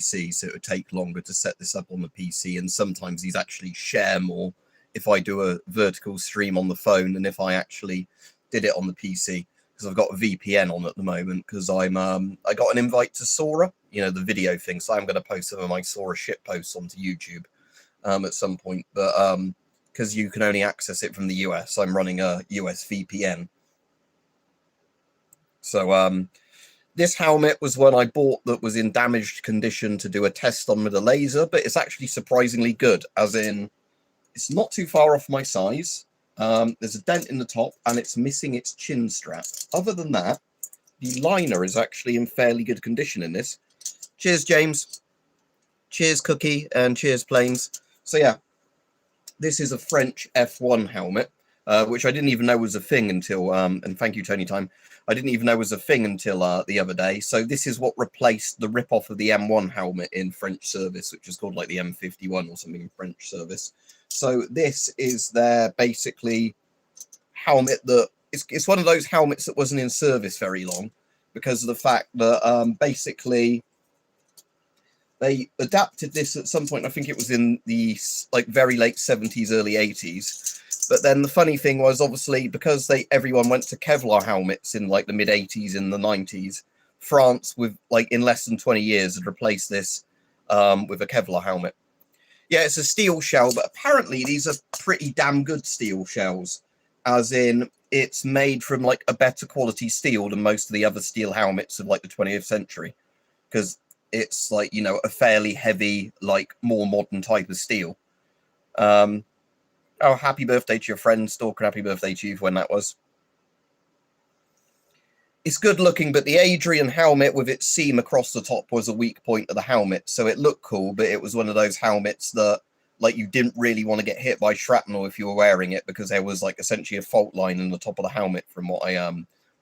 PC, so it would take longer to set this up on the PC, and sometimes these actually share more if I do a vertical stream on the phone than if I actually did it on the PC, because I've got a VPN on at the moment, because I got an invite to Sora, you know, the video thing, so I'm going to post some of my Sora shit posts onto YouTube at some point, but because you can only access it from the US, I'm running a US VPN. So this helmet was one I bought that was in damaged condition to do a test on with a laser, but it's actually surprisingly good, as in it's not too far off my size. There's a dent in the top and it's missing its chin strap. Other than that, the liner is actually in fairly good condition in this. Cheers, James. Cheers, Cookie, and cheers, Planes. So yeah, this is a French F1 helmet, which I didn't even know was a thing until, and thank you, Tony Time, I didn't even know was a thing until the other day. So this is what replaced the rip-off of the M1 helmet in French service, which is called like the M51 or something in French service. So this is their basically helmet that, it's one of those helmets that wasn't in service very long, because of the fact that basically they adapted this at some point. I think it was in the like very late 70s, early 80s. But then the funny thing was, obviously, because everyone went to Kevlar helmets in like the mid 80s and the 90s, France, with like in less than 20 years, had replaced this with a Kevlar helmet. Yeah, it's a steel shell, but apparently these are pretty damn good steel shells, as in it's made from like a better quality steel than most of the other steel helmets of like the 20th century, because it's like, you know, a fairly heavy, like more modern type of steel. Oh, happy birthday to your friend, Stalker. Happy birthday to you for when that was. It's good looking, but the Adrian helmet with its seam across the top was a weak point of the helmet. So it looked cool, but it was one of those helmets that, like, you didn't really want to get hit by shrapnel if you were wearing it, because there was, like, essentially a fault line in the top of the helmet, from what I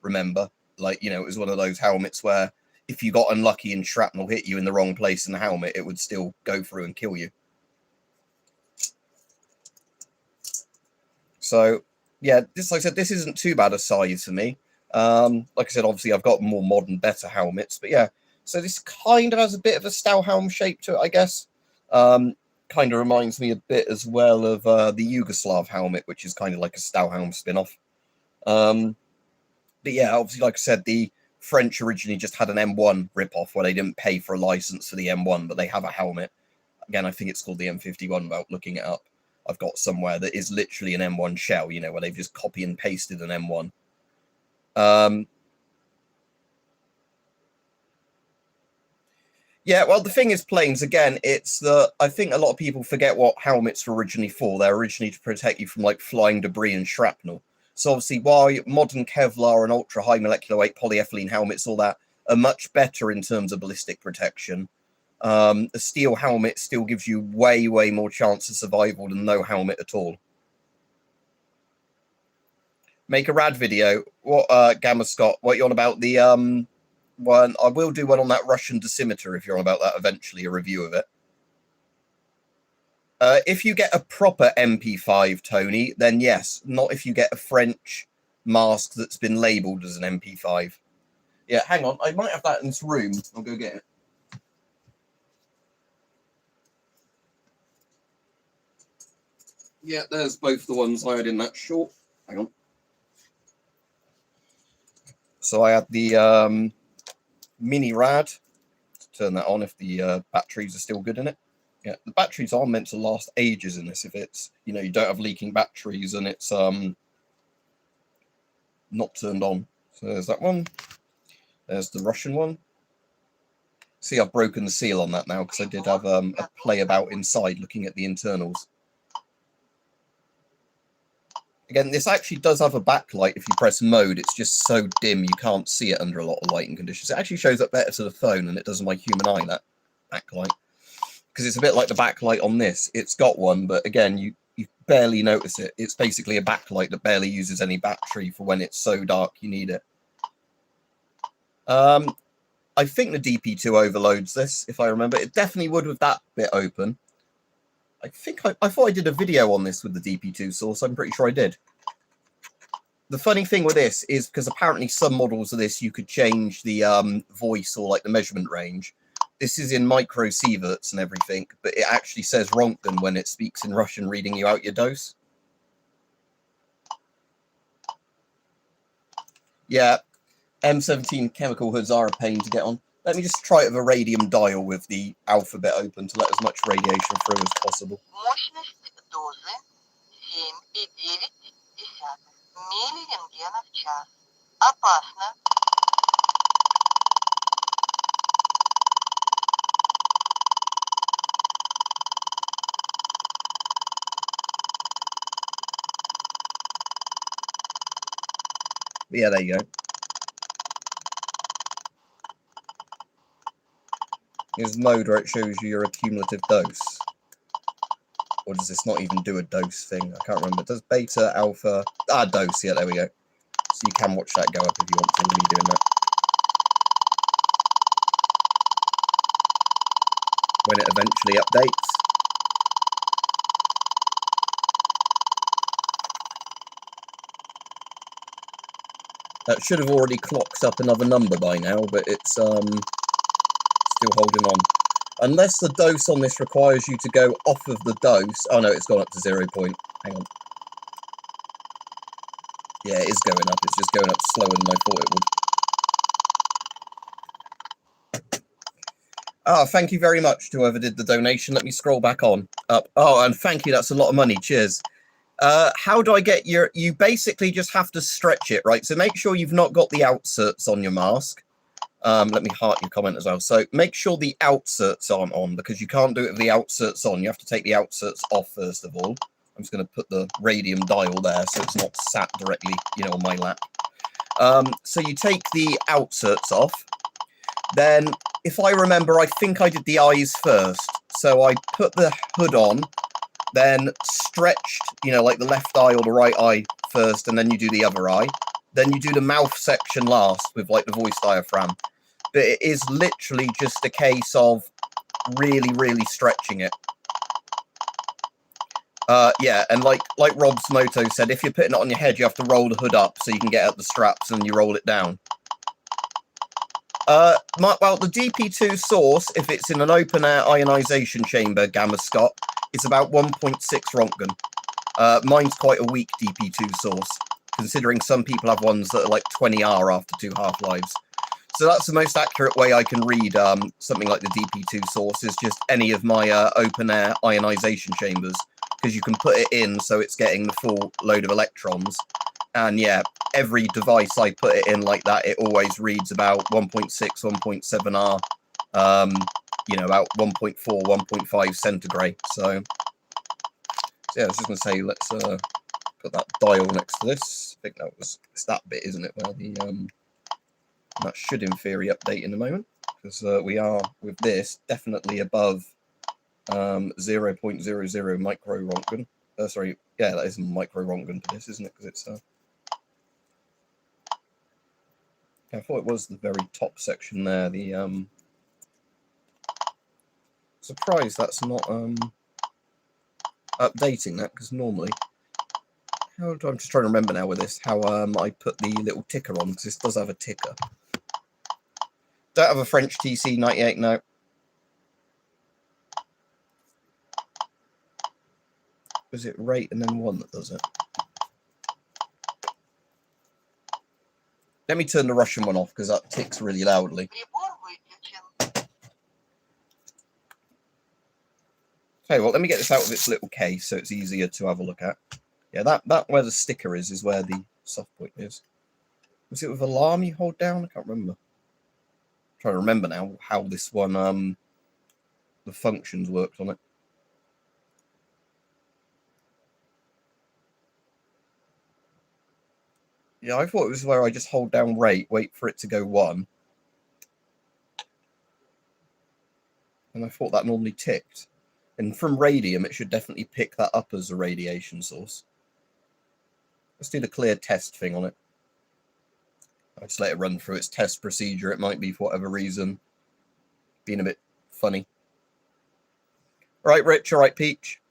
remember. Like, you know, it was one of those helmets where if you got unlucky and shrapnel hit you in the wrong place in the helmet, it would still go through and kill you. So, yeah, this, like I said, this isn't too bad a size for me. Like I said, obviously, I've got more modern, better helmets. But, yeah, so this kind of has a bit of a Stahlhelm shape to it, I guess. Kind of reminds me a bit as well of the Yugoslav helmet, which is kind of like a Stahlhelm spin-off. But, yeah, obviously, like I said, the French originally just had an M1 rip-off where they didn't pay for a license for the M1, but they have a helmet. Again, I think it's called the M51 without looking it up. I've got somewhere that is literally an M1 shell, you know, where they've just copy and pasted an M1. Yeah, well, the thing is, Planes, again, it's that I think a lot of people forget what helmets were originally for. They're originally to protect you from, like, flying debris and shrapnel. So, obviously, while modern Kevlar and ultra-high molecular weight polyethylene helmets, all that, are much better in terms of ballistic protection, a steel helmet still gives you way, way more chance of survival than no helmet at all. Make a rad video. What, Gamma Scott, what you on about? The one, I will do one on that Russian dosimeter if you're on about that eventually, a review of it. If you get a proper MP5, Tony, then yes. Not if you get a French mask that's been labelled as an MP5. Yeah, hang on. I might have that in this room. I'll go get it. Yeah, there's both the ones I had in that short. Hang on. So I had the mini rad. Turn that on if the batteries are still good in it. Yeah, the batteries are meant to last ages in this if it's, you know, you don't have leaking batteries and it's not turned on. So there's that one. There's the Russian one. See, I've broken the seal on that now because I did have a play about inside looking at the internals. Again, this actually does have a backlight if you press mode. It's just so dim you can't see it under a lot of lighting conditions. It actually shows up better to the phone than it does on my human eye, that backlight. Because it's a bit like the backlight on this. It's got one, but again, you barely notice it. It's basically a backlight that barely uses any battery for when it's so dark you need it. I think the DP2 overloads this, if I remember. It definitely would with that bit open. I think I thought I did a video on this with the DP2 source. I'm pretty sure I did. The funny thing with this is because apparently some models of this you could change the voice or like the measurement range. this is in microsieverts and everything, but it actually says Rontgen when it speaks in Russian, reading you out your dose. Yeah, M17 chemical hoods are a pain to get on. Let me just try it with a radium dial with the alphabet open to let as much radiation through as possible. Мощность дозы 7,9 миллирентгена в час. Опасно. Yeah, there you go. There's a mode where it shows you your accumulative dose. Or does this not even do a dose thing? I can't remember. Does beta, alpha... dose. Yeah, there we go. So you can watch that go up if you want to when you're doing that. When it eventually updates. That should have already clocked up another number by now, but it's still holding on. Unless the dose on this requires you to go off of the dose. Oh no, it's gone up to 0 point. Hang on. Yeah, it is going up. It's just going up slower than I thought it would. Ah, thank you very much to whoever did the donation. Let me scroll back on up. Oh, and thank you. That's a lot of money. Cheers. How do I get your... You basically just have to stretch it, right? So make sure you've not got the outserts on your mask. Let me heart your comment as well. So make sure the outserts aren't on, because you can't do it with the outserts on. You have to take the outserts off first of all. I'm just going to put the radium dial there so it's not sat directly, on my lap. So you take the outserts off. Then, if I remember, I think I did the eyes first. So I put the hood on, then stretched, like the left eye or the right eye first, and then you do the other eye. Then you do the mouth section last with like the voice diaphragm. But it is literally just a case of really, really stretching it. Yeah, and like Rob's Moto said, if you're putting it on your head, you have to roll the hood up so you can get at the straps and you roll it down. Well, the DP2 source, if it's in an open-air ionization chamber, gamma Scott, it's about 1.6 Rontgen. Mine's quite a weak DP2 source, considering some people have ones that are like 20 R after 2 half-lives. So that's the most accurate way I can read something like the DP2 source, is just any of my open-air ionization chambers, because you can put it in so it's getting the full load of electrons. And yeah, every device I put it in like that, it always reads about 1.6, 1.7 R, about 1.4, 1.5 centigrade. So yeah, I was just going to say, let's put that dial next to this. I think it's that bit, isn't it, where the that should in theory update in a moment, because we are with this definitely above 0.00 micro Rontgen. Sorry, yeah, that is micro Rontgen for this, isn't it? Because it's I thought it was the very top section there. The surprised that's not updating that, because normally, I'm just trying to remember now with this how I put the little ticker on, because this does have a ticker. Don't have a French TC98 now. Was it rate and then 1 that does it? Let me turn the Russian one off because that ticks really loudly. Okay, well, let me get this out of its little case so it's easier to have a look at. Yeah, that where the sticker is where the soft point is. Was it with alarm you hold down? I can't remember. I'm trying to remember now how this one, the functions worked on it. Yeah, I thought it was where I just hold down rate, wait for it to go 1. And I thought that normally ticked. And from radium, it should definitely pick that up as a radiation source. Let's do the clear test thing on it. I'll just let it run through its test procedure. It might be, for whatever reason, being a bit funny. All right, Rich. All right, Peach.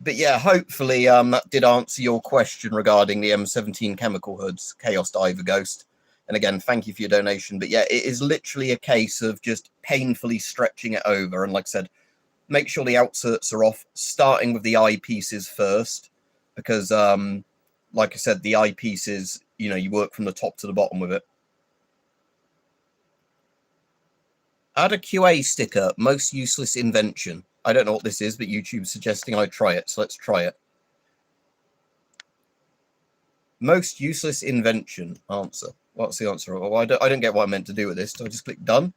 But yeah, hopefully that did answer your question regarding the M17 chemical hoods, Chaos Diver Ghost. And again, thank you for your donation. But yeah, it is literally a case of just painfully stretching it over. And like I said, make sure the outserts are off, starting with the eyepieces first, because like I said, the eyepieces, you know, you work from the top to the bottom with it. Add a QA sticker, most useless invention. I don't know what this is, but YouTube's suggesting I try it, so let's try it. Most useless invention. Answer. What's the answer? Oh, I don't get what I meant to do with this. Do I just click done?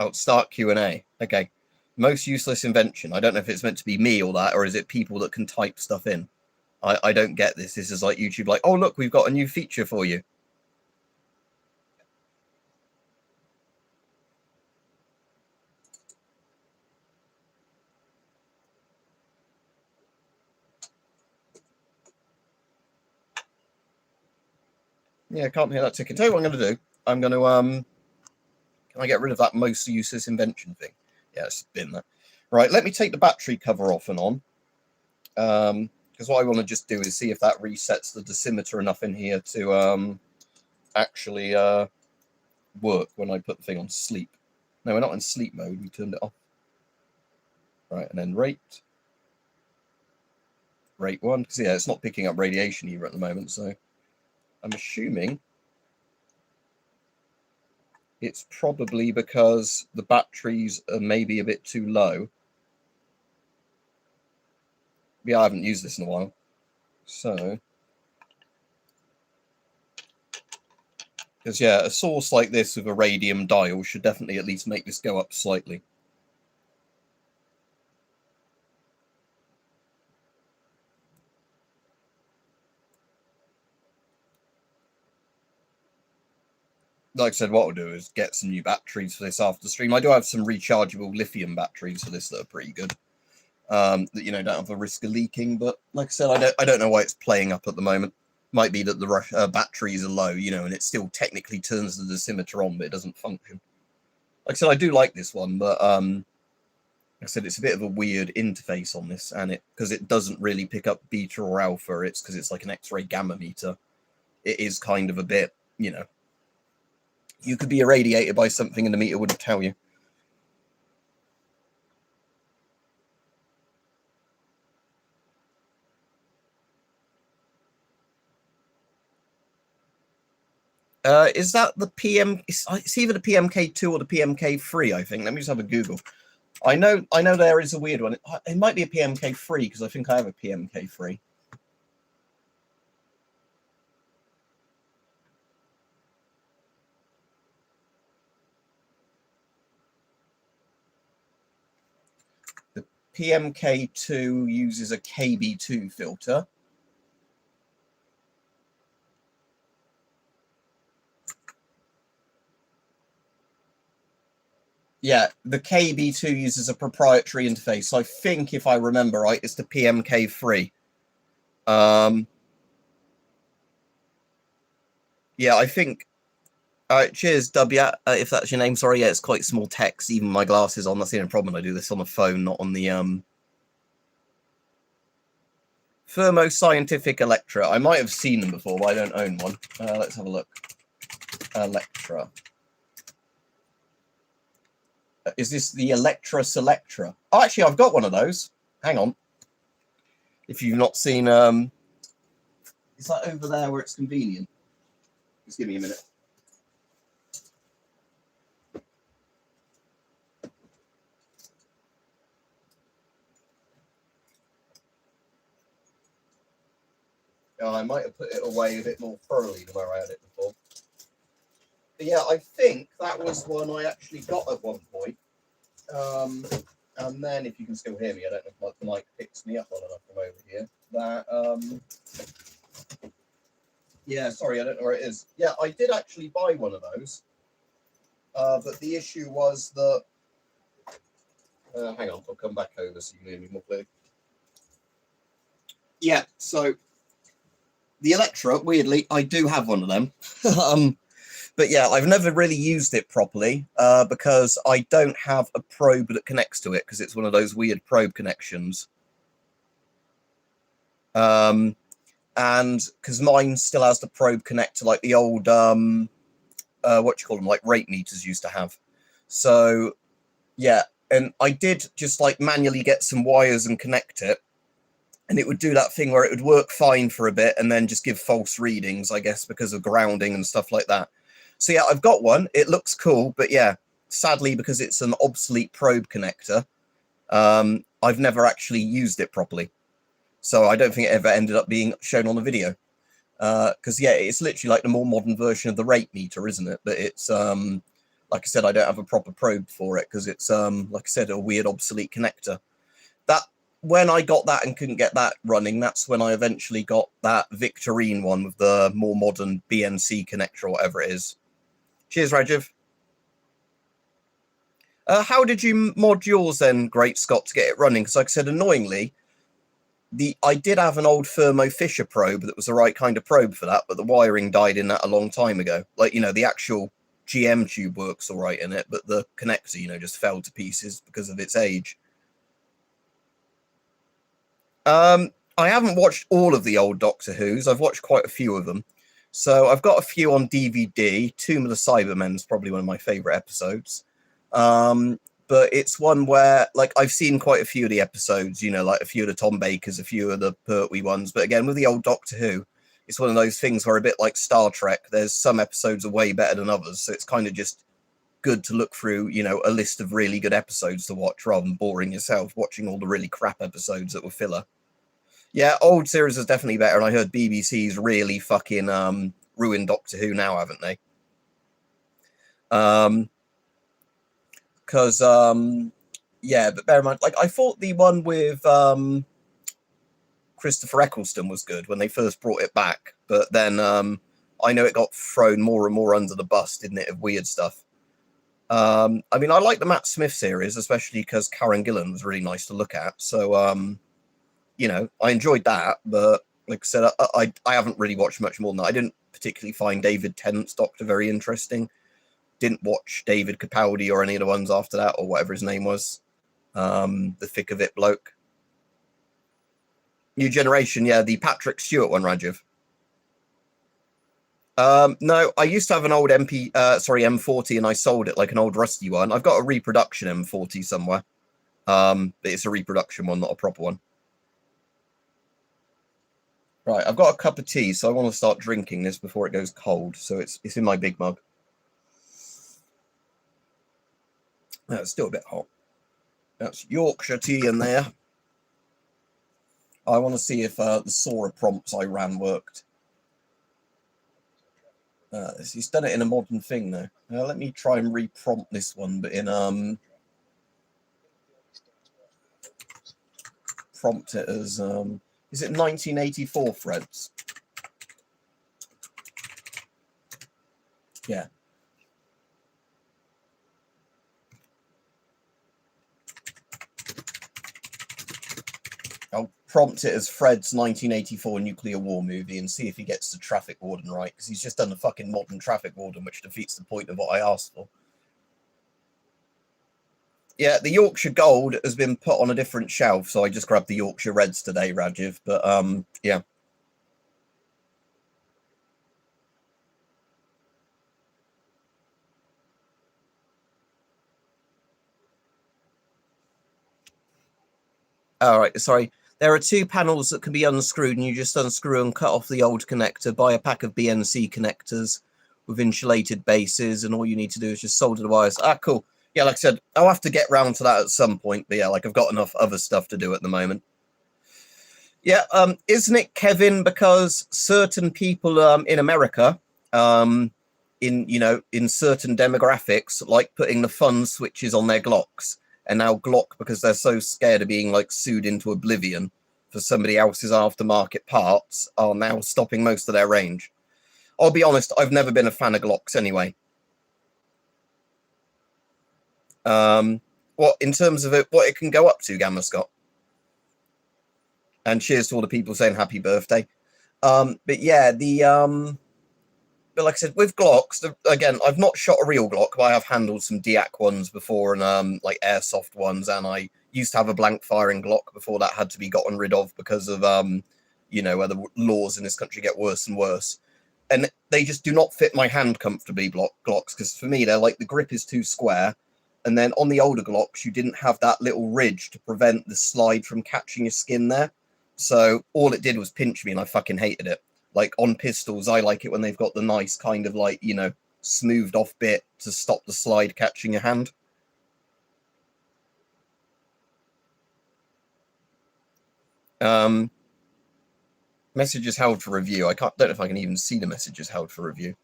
Oh, start Q&A. Okay. Most useless invention. I don't know if it's meant to be me or that, or is it people that can type stuff in? I don't get this. This is like YouTube like, oh, look, we've got a new feature for you. Yeah, I can't hear that ticking. Tell you what I'm going to do. I'm going to, can I get rid of that most useless invention thing? Yeah, it's been there. Right, let me take the battery cover off and on. Because what I want to just do is see if that resets the dosimeter enough in here to actually work when I put the thing on sleep. No, we're not in sleep mode. We turned it off. Right, and then rate 1, because yeah, it's not picking up radiation either at the moment, so I'm assuming it's probably because the batteries are maybe a bit too low. Yeah, I haven't used this in a while, so because yeah, a source like this with a radium dial should definitely at least make this go up slightly. Like I said, what I'll do is get some new batteries for this after the stream. I do have some rechargeable lithium batteries for this that are pretty good. That, you know, don't have a risk of leaking. But like I said, I don't know why it's playing up at the moment. Might be that the batteries are low, you know, and it still technically turns the dosimeter on, but it doesn't function. Like I said, I do like this one, but like I said, it's a bit of a weird interface on this, and because it doesn't really pick up beta or alpha, it's because it's like an X-ray gamma meter. It is kind of a bit, you know, you could be irradiated by something and the meter wouldn't tell you. Is that the PM? It's either the PMK2 or the PMK3, I think. Let me just have a Google. I know there is a weird one. It might be a PMK3 because I think I have a PMK3. The PMK2 uses a KB2 filter. Yeah, the KB2 uses a proprietary interface. So I think, if I remember right, it's the PMK3. Yeah, I think. Cheers, W. If that's your name, sorry. Yeah, it's quite small text. Even my glasses on. That's the only problem. I do this on the phone, not on the Thermo Scientific Electra. I might have seen them before, but I don't own one. Let's have a look. Electra. Is this the Electra Selectra? Oh, actually, I've got one of those. Hang on. If you've not seen, is that over there where it's convenient? Just give me a minute. I might have put it away a bit more thoroughly than where I had it before. But yeah, I think that was one I actually got at one point. And then, if you can still hear me, I don't know if the mic picks me up on enough from over here. That, yeah, sorry, I don't know where it is. Yeah, I did actually buy one of those. But the issue was that, hang on, I'll come back over so you can hear me more clearly. Yeah, so the Electra, weirdly, I do have one of them. But yeah, I've never really used it properly because I don't have a probe that connects to it because it's one of those weird probe connections. and because mine still has the probe connector like the old what you call them, like rate meters used to have. So yeah, and I did just like manually get some wires and connect it, and it would do that thing where it would work fine for a bit and then just give false readings, I guess, because of grounding and stuff like that. So yeah, I've got one. It looks cool, but yeah, sadly, because it's an obsolete probe connector, I've never actually used it properly. So I don't think it ever ended up being shown on the video. Because yeah, it's literally like the more modern version of the rate meter, isn't it? But it's like I said, I don't have a proper probe for it because it's like I said, a weird obsolete connector. That when I got that and couldn't get that running, that's when I eventually got that Victorine one with the more modern BNC connector or whatever it is. Cheers, Rajiv. How did you mod yours then, Great Scott, to get it running? Because like I said, annoyingly, I did have an old Thermo Fisher probe that was the right kind of probe for that, but the wiring died in that a long time ago. Like, you know, the actual GM tube works all right in it, but the connector, you know, just fell to pieces because of its age. I haven't watched all of the old Doctor Who's. I've watched quite a few of them. So I've got a few on DVD. Tomb of the Cybermen is probably one of my favorite episodes. But it's one where, like, I've seen quite a few of the episodes, you know, like a few of the Tom Bakers, a few of the Pertwee ones. But again, with the old Doctor Who, it's one of those things where a bit like Star Trek, there's some episodes are way better than others. So it's kind of just good to look through, you know, a list of really good episodes to watch rather than boring yourself watching all the really crap episodes that were filler. Yeah, old series is definitely better. And I heard BBC's really fucking ruined Doctor Who now, haven't they? Because yeah, but bear in mind, like I thought the one with Christopher Eccleston was good when they first brought it back, but then I know it got thrown more and more under the bus, didn't it, of weird stuff. I mean, I like the Matt Smith series, especially because Karen Gillan was really nice to look at. So you know, I enjoyed that, but like I said, I haven't really watched much more than that. I didn't particularly find David Tennant's Doctor very interesting. Didn't watch David Capaldi or any of the ones after that, or whatever his name was. The thick of it bloke. New Generation, yeah, the Patrick Stewart one, Rajiv. No, I used to have an old M40, and I sold it like an old rusty one. I've got a reproduction M40 somewhere. But it's a reproduction one, not a proper one. Right, I've got a cup of tea, so I want to start drinking this before it goes cold. So it's in my big mug. No, it's still a bit hot. That's Yorkshire tea in there. I want to see if the Sora prompts I ran worked. He's done it in a modern thing though. Let me try and re-prompt this one, but in prompt it as is it 1984 threads? Yeah. I'll prompt it as Fred's 1984 nuclear war movie and see if he gets the traffic warden right, because he's just done the fucking modern traffic warden, which defeats the point of what I asked for. Yeah, the Yorkshire Gold has been put on a different shelf, so I just grabbed the Yorkshire Reds today, Rajiv. But yeah. All right, sorry. There are two panels that can be unscrewed, and you just unscrew and cut off the old connector, buy a pack of BNC connectors with insulated bases, and all you need to do is just solder the wires. Ah, cool. Yeah, like I said, I'll have to get round to that at some point, but yeah, like I've got enough other stuff to do at the moment. Yeah, isn't it, Kevin, because certain people in America, in certain demographics, like putting the fun switches on their Glocks, and now Glock, because they're so scared of being like sued into oblivion for somebody else's aftermarket parts, are now stopping most of their range. I'll be honest, I've never been a fan of Glocks anyway. What in terms of it, what it can go up to, Gamma Scott? And cheers to all the people saying happy birthday. But yeah, but like I said, with Glocks, again, I've not shot a real Glock, but I have handled some DIAC ones before and like airsoft ones, and I used to have a blank firing Glock before that had to be gotten rid of because of you know, where the laws in this country get worse and worse. And they just do not fit my hand comfortably, Glocks, because for me, they're like, the grip is too square. And then on the older Glocks, you didn't have that little ridge to prevent the slide from catching your skin there. So all it did was pinch me, and I fucking hated it. Like on pistols, I like it when they've got the nice kind of like, you know, smoothed off bit to stop the slide catching your hand. Messages held for review. I don't know if I can even see the messages held for review.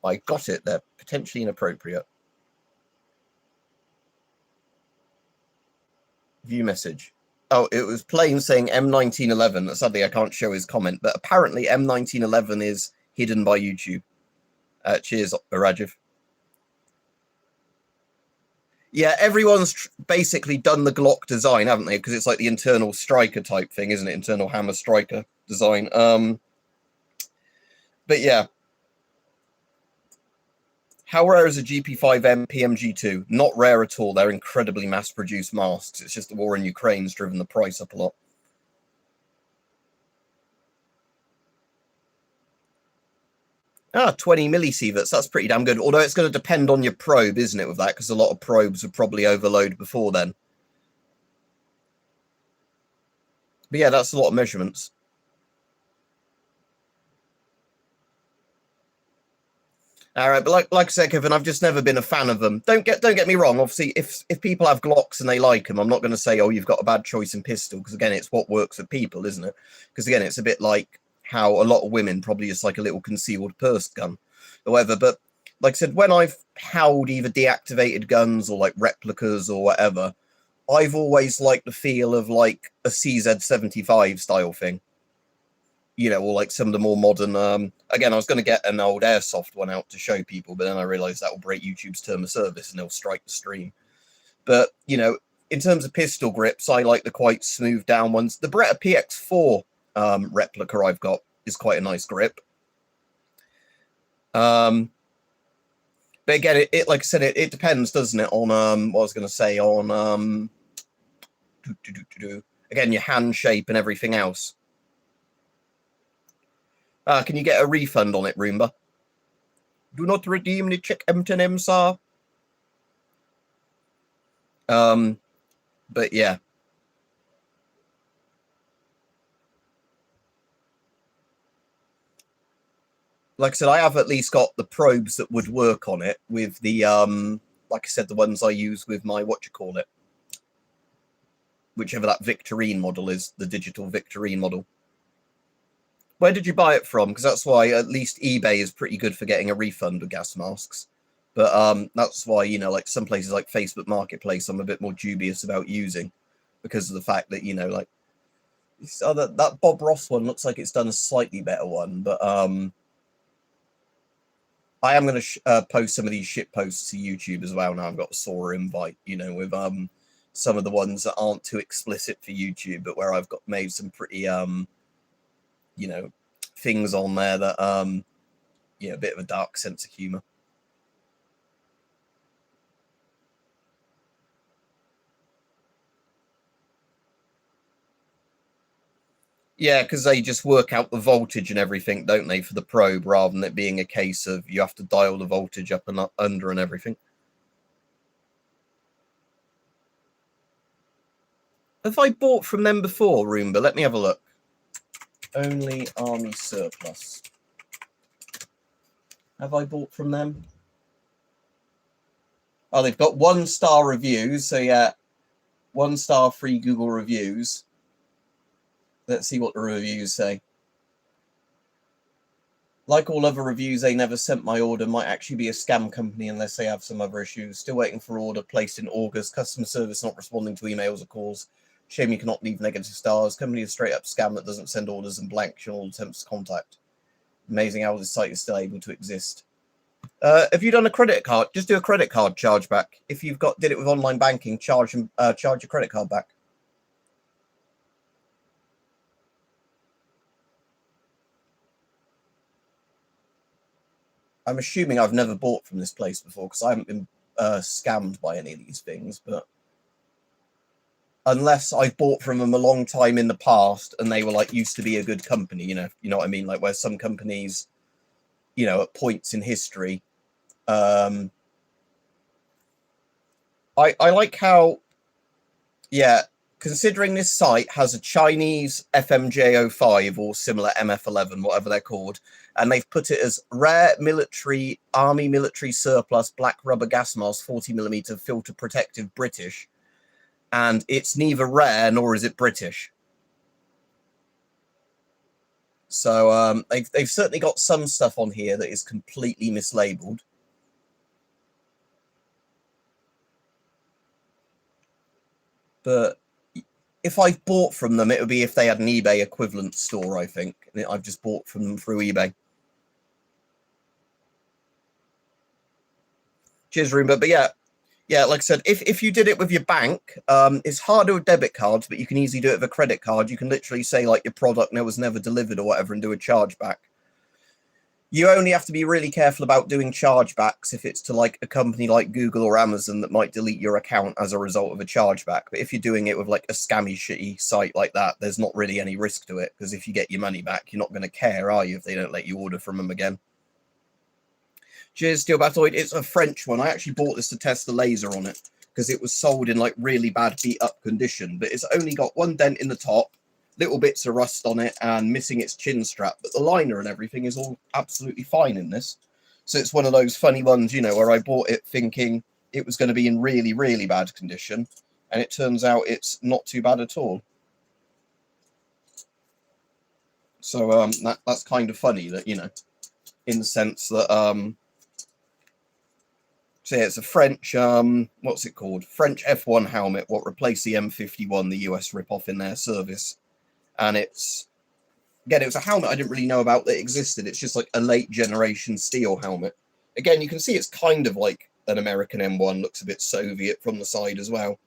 I got it. They're potentially inappropriate. View message. Oh, it was plain saying M1911. Sadly, I can't show his comment, but apparently M1911 is hidden by YouTube. Cheers, Rajiv. Yeah, everyone's basically done the Glock design, haven't they? Because it's like the internal striker type thing, isn't it? Internal hammer striker design. But yeah. How rare is a GP5M PMG2? Not rare at all. They're incredibly mass-produced masks. It's just the war in Ukraine's driven the price up a lot. Ah, 20 millisieverts. That's pretty damn good. Although it's going to depend on your probe, isn't it, with that? Because a lot of probes would probably overload before then. But yeah, that's a lot of measurements. All right, but like I said, Kevin, I've just never been a fan of them. Don't get me wrong. Obviously, if people have Glocks and they like them, I'm not going to say, oh, you've got a bad choice in pistol, because again, it's what works for people, isn't it? Because again, it's a bit like how a lot of women probably just like a little concealed purse gun or whatever. But like I said, when I've held either deactivated guns or like replicas or whatever, I've always liked the feel of like a CZ75 style thing. You know, or like some of the more modern, again, I was going to get an old airsoft one out to show people, but then I realized that will break YouTube's term of service and they'll strike the stream. But, you know, in terms of pistol grips, I like the quite smooth down ones. The Beretta PX4 replica I've got is quite a nice grip. But again, it like I said, it depends, doesn't it, on, what I was going to say, on, again, your hand shape and everything else. Can you get a refund on it, Roomba? Do not redeem the check M10M, sir. But yeah. Like I said, I have at least got the probes that would work on it with the, like I said, the ones I use with my, whichever that Victorine model is, the digital Victorine model. Where did you buy it from? Because that's why at least eBay is pretty good for getting a refund of gas masks. But that's why, you know, like some places like Facebook Marketplace, I'm a bit more dubious about using because of the fact that, you know, like that Bob Ross one looks like it's done a slightly better one. But I am going to post some of these shit posts to YouTube as well. Now I've got a sore invite, you know, with some of the ones that aren't too explicit for YouTube, but where I've got made some pretty you know, things on there that yeah, a bit of a dark sense of humor. Yeah, because they just work out the voltage and everything, don't they, for the probe, rather than it being a case of you have to dial the voltage up and up, under and everything. Have I bought from them before, Roomba? Let me have a look. Only Army Surplus. Have I bought from them? Oh, they've got 1-star reviews. So yeah, 1-star free Google reviews. Let's see what the reviews say. Like all other reviews, they never sent my order. Might actually be a scam company unless they have some other issues. Still waiting for order placed in August. Customer service not responding to emails or calls. Shame you cannot leave negative stars. Company is straight up scam that doesn't send orders and blank all attempts to contact. Amazing how this site is still able to exist. Have you done a credit card? Just do a credit card chargeback. If you've did it with online banking, charge your credit card back. I'm assuming I've never bought from this place before because I haven't been scammed by any of these things, but unless I bought from them a long time in the past and they were like used to be a good company, you know what I mean? Like where some companies, at points in history, I like how, yeah, considering this site has a Chinese FMJ05 or similar MF11, whatever they're called, and they've put it as rare army military surplus black rubber gas mask 40mm filter protective British, and it's neither rare nor is it British. So they've certainly got some stuff on here that is completely mislabeled. But if I've bought from them, it would be if they had an eBay equivalent store, I think. I've just bought from them through eBay. Cheers, Roomba. But yeah, like I said, if you did it with your bank, it's harder with debit cards, but you can easily do it with a credit card. You can literally say like your product was never delivered or whatever and do a chargeback. You only have to be really careful about doing chargebacks if it's to like a company like Google or Amazon that might delete your account as a result of a chargeback. But if you're doing it with like a scammy, shitty site like that, there's not really any risk to it, because if you get your money back, you're not going to care, are you, if they don't let you order from them again? Cheers, Steel Batoid. It's a French one. I actually bought this to test the laser on it because it was sold in like really bad beat up condition, but it's only got one dent in the top, little bits of rust on it and missing its chin strap, but the liner and everything is all absolutely fine in this. So it's one of those funny ones, where I bought it thinking it was going to be in really, really bad condition, and it turns out it's not too bad at all. So that's kind of funny that, in the sense that so yeah, it's a French what's it called? French F1 helmet, what replaced the M51, the US ripoff in their service. And it was a helmet I didn't really know about that existed. It's just like a late generation steel helmet. Again, you can see it's kind of like an American M1, looks a bit Soviet from the side as well.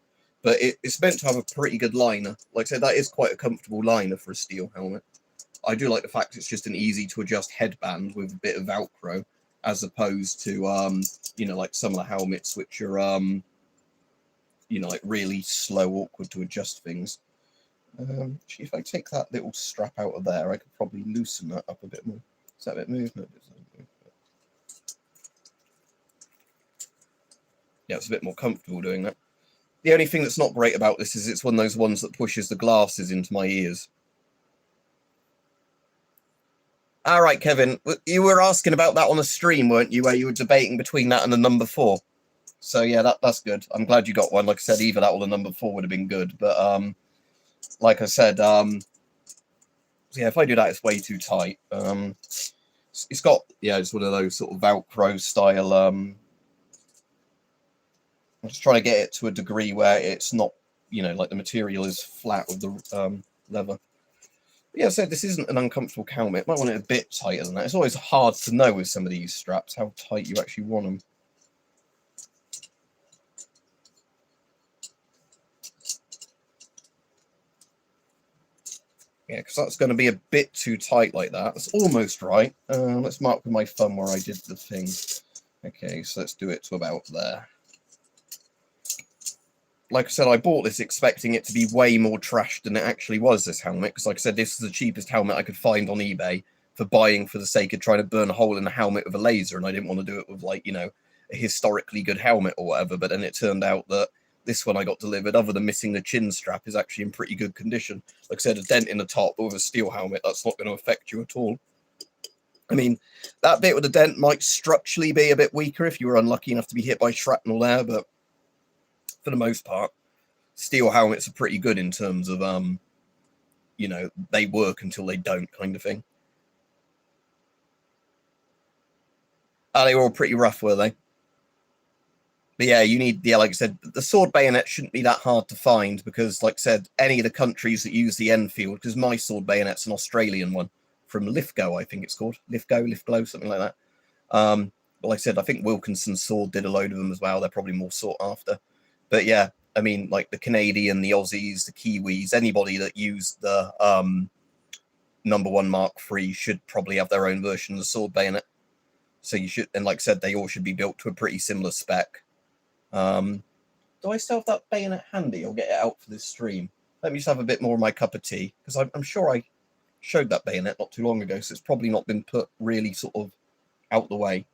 But it's meant to have a pretty good liner. Like I said, that is quite a comfortable liner for a steel helmet. I do like the fact it's just an easy to adjust headband with a bit of Velcro, as opposed to like some of the helmets which are like really slow, awkward to adjust things. Actually, if I take that little strap out of there, I could probably loosen that up a bit more. Is that a bit movement? Yeah, it's a bit more comfortable doing that. The only thing that's not great about this is it's one of those ones that pushes the glasses into my ears. All right, Kevin, you were asking about that on the stream, weren't you, where you were debating between that and the number 4? So yeah, that's good. I'm glad you got one. Like I said, either that or the number 4 would have been good. But like I said, yeah, if I do that, it's way too tight. It's got, it's one of those sort of Velcro style. I'm just trying to get it to a degree where it's not, like the material is flat with the leather. But yeah, so this isn't an uncomfortable helmet. Might want it a bit tighter than that. It's always hard to know with some of these straps how tight you actually want them. Yeah, because that's going to be a bit too tight like that. That's almost right. Let's mark with my thumb where I did the thing. Okay, so let's do it to about there. Like I said, I bought this expecting it to be way more trashed than it actually was, this helmet. Because like I said, this is the cheapest helmet I could find on eBay for buying for the sake of trying to burn a hole in the helmet with a laser. And I didn't want to do it with like, a historically good helmet or whatever. But then it turned out that this one I got delivered, other than missing the chin strap, is actually in pretty good condition. Like I said, a dent in the top, but with a steel helmet, that's not going to affect you at all. I mean, that bit with the dent might structurally be a bit weaker if you were unlucky enough to be hit by shrapnel there, but for the most part, steel helmets are pretty good in terms of, they work until they don't kind of thing. They were all pretty rough, were they? But yeah, you need, like I said, the sword bayonet shouldn't be that hard to find because, like I said, any of the countries that use the Enfield, because my sword bayonet's an Australian one from Lithgow, I think it's called. Lithgow, something like that. But like I said, I think Wilkinson's sword did a load of them as well. They're probably more sought after. But yeah, I mean, like the Canadian, the Aussies, the Kiwis, anybody that used the number 1 Mark III should probably have their own version of the sword bayonet. So you should, and like I said, they all should be built to a pretty similar spec. The Do I still have that bayonet handy? I'll get it out for this stream. Let me just have a bit more of my cup of tea, because I'm sure I showed that bayonet not too long ago, so it's probably not been put really sort of out the way.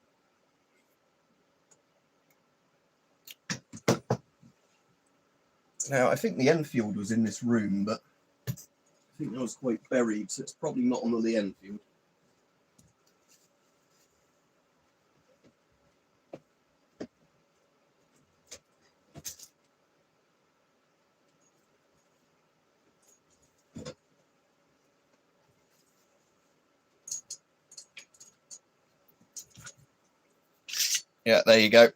Now, I think the Enfield was in this room, but I think that was quite buried, so it's probably not on the Enfield. Yeah, there you go.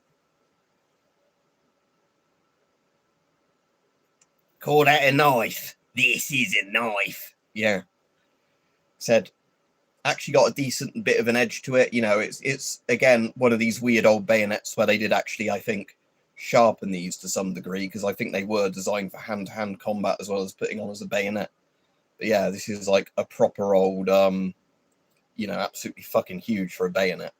Call that a knife? This is a knife. Yeah. Said, actually got a decent bit of an edge to it. You know, it's again one of these weird old bayonets where they did actually, I think, sharpen these to some degree, because I think they were designed for hand-to-hand combat as well as putting on as a bayonet. But yeah, this is like a proper old, you know, absolutely fucking huge for a bayonet.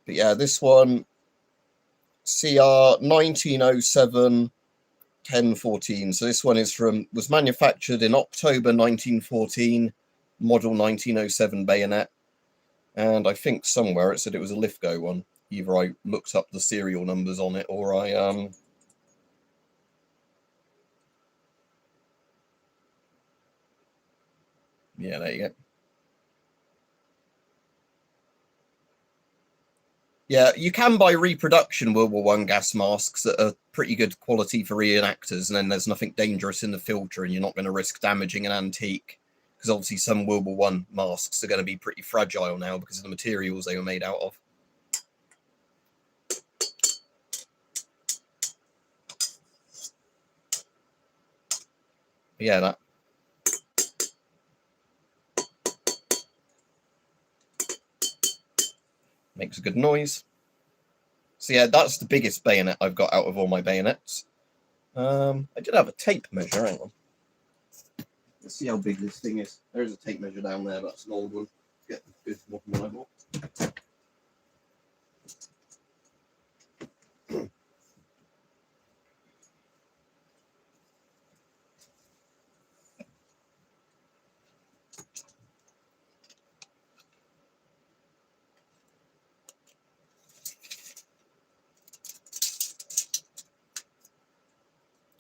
But yeah, this one, CR 1907 1014. So this one is was manufactured in October 1914, model 1907 bayonet. And I think somewhere it said it was a Lithgow one. Either I looked up the serial numbers on it, or I yeah, there you go. Yeah, you can buy reproduction World War I gas masks that are pretty good quality for reenactors, and then there's nothing dangerous in the filter, and you're not going to risk damaging an antique. Because obviously some World War I masks are going to be pretty fragile now because of the materials they were made out of. But yeah, that makes a good noise. So yeah, that's the biggest bayonet I've got out of all my bayonets. I did have a tape measure. Hang on. Let's see how big this thing is. There's a tape measure down there. That's an old one. Get the good one I bought.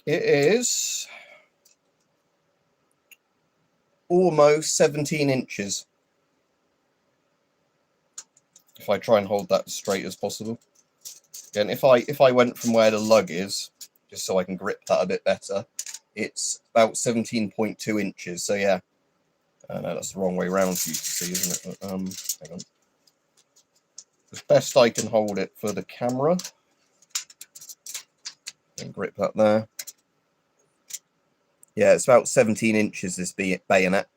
It is almost 17 inches. If I try and hold that as straight as possible. Again, if I went from where the lug is, just so I can grip that a bit better, it's about 17.2 inches. So yeah, no, that's the wrong way around for you to see, isn't it? Hang on. As best I can hold it for the camera, and grip that there. Yeah, it's about 17 inches, this bayonet.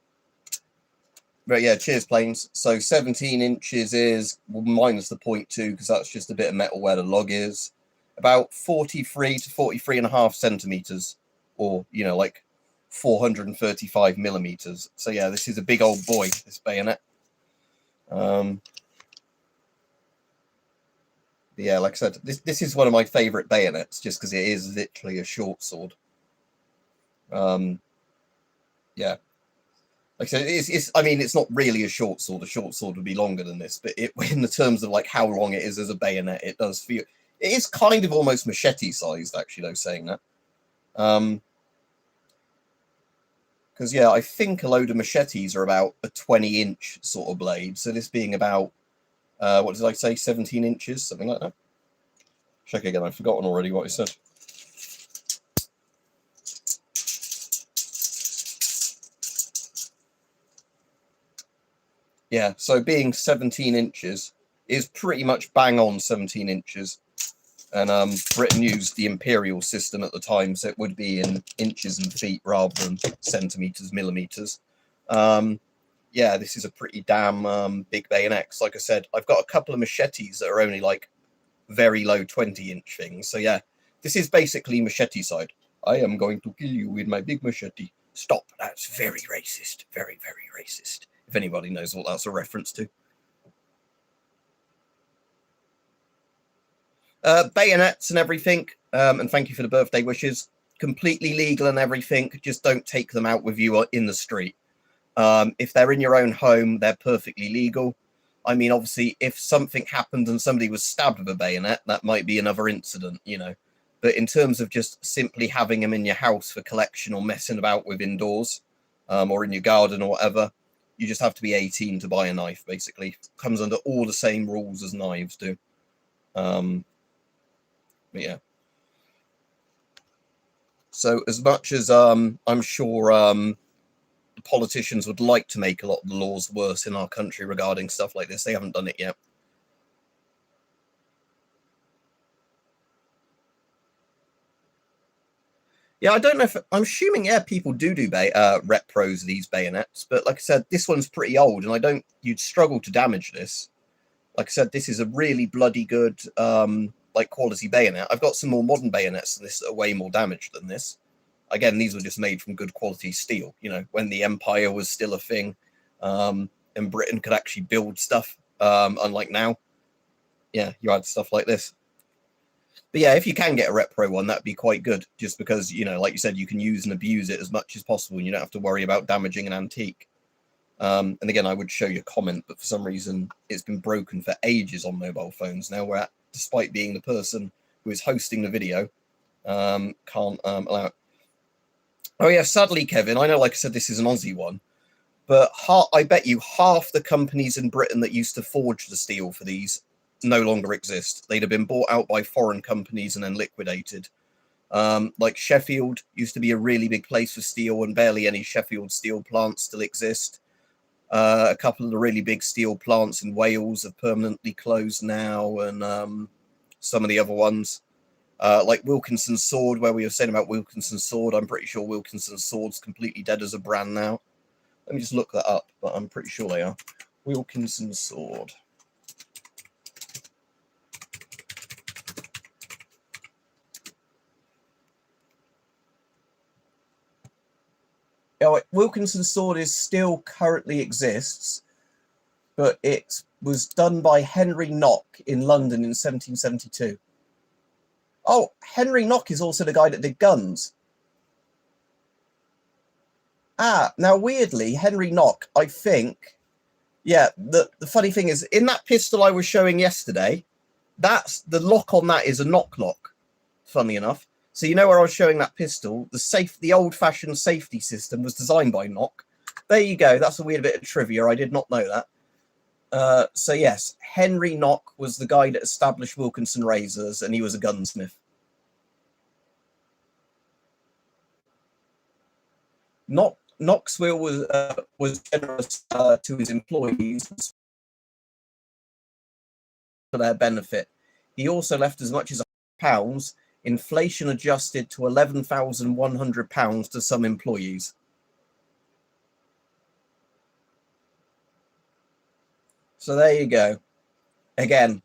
But yeah, cheers, planes. So 17 inches is, well, minus the 0.2, because that's just a bit of metal where the lug is. About 43 to 43.5 centimeters, or, you know, like 435 millimeters. So yeah, this is a big old boy, this bayonet. Yeah, like I said, this is one of my favorite bayonets, just because it is literally a short sword. Yeah. Like I said, I mean, it's not really a short sword. A short sword would be longer than this, but in the terms of like how long it is as a bayonet, it does feel, it is kind of almost machete sized, actually, though, saying that. Because yeah, I think a load of machetes are about a 20-inch sort of blade. So this being about, what did I say, 17 inches, something like that. Check again, I've forgotten already what I said. Yeah, so being 17 inches is pretty much bang on 17 inches. And Britain used the imperial system at the time, so it would be in inches and feet rather than centimeters, millimeters. Yeah, this is a pretty damn big bayonet. Like I said, I've got a couple of machetes that are only like very low 20-inch things. So yeah, this is basically machete side. I am going to kill you with my big machete. Stop. That's very racist. Very, very racist. If anybody knows what that's a reference to. Bayonets and everything. And thank you for the birthday wishes. Completely legal and everything. Just don't take them out with you in the street. If they're in your own home, they're perfectly legal. I mean, obviously, if something happened and somebody was stabbed with a bayonet, that might be another incident, you know. But in terms of just simply having them in your house for collection or messing about with indoors, or in your garden or whatever, you just have to be 18 to buy a knife, basically. Comes under all the same rules as knives do. But yeah. So as much as I'm sure the politicians would like to make a lot of the laws worse in our country regarding stuff like this, they haven't done it yet. Yeah, I don't know if I'm assuming, yeah, people do repros these bayonets, but like I said, this one's pretty old, and you'd struggle to damage this. Like I said, this is a really bloody good like quality bayonet. I've got some more modern bayonets that are way more damaged than this. Again, these were just made from good quality steel, you know, when the Empire was still a thing, and Britain could actually build stuff, unlike now. Yeah, you had stuff like this. But yeah, if you can get a repro one, that'd be quite good, just because, you know, like you said, you can use and abuse it as much as possible, and you don't have to worry about damaging an antique. And again, I would show you a comment, but for some reason, it's been broken for ages on mobile phones now, where, despite being the person who is hosting the video, can't allow it. Oh yeah, sadly, Kevin, I know, like I said, this is an Aussie one, but I bet you half the companies in Britain that used to forge the steel for these no longer exist. They'd have been bought out by foreign companies and then liquidated. Like Sheffield used to be a really big place for steel, and barely any Sheffield steel plants still exist. A couple of the really big steel plants in Wales have permanently closed now, and some of the other ones, like Wilkinson Sword, where we were saying about Wilkinson Sword, I'm pretty sure Wilkinson Sword's completely dead as a brand now. Let me just look that up, but I'm pretty sure they are. Wilkinson Sword. Oh, Wilkinson Sword is still currently exists, but it was done by Henry Knock in London in 1772. Oh, Henry Knock is also the guy that did guns. Now weirdly, Henry Knock, I think, yeah, the funny thing is, in that pistol I was showing yesterday, that's the lock on that is a knock lock, funny enough. So you know where I was showing that pistol, the old-fashioned safety system was designed by Knock. There you go. That's a weird bit of trivia. I did not know that. So yes, Henry Knock was the guy that established Wilkinson razors, and he was a gunsmith. Knoxville was generous to his employees for their benefit. He also left as much as £100, inflation adjusted to £11,100 to some employees. So there you go. Again,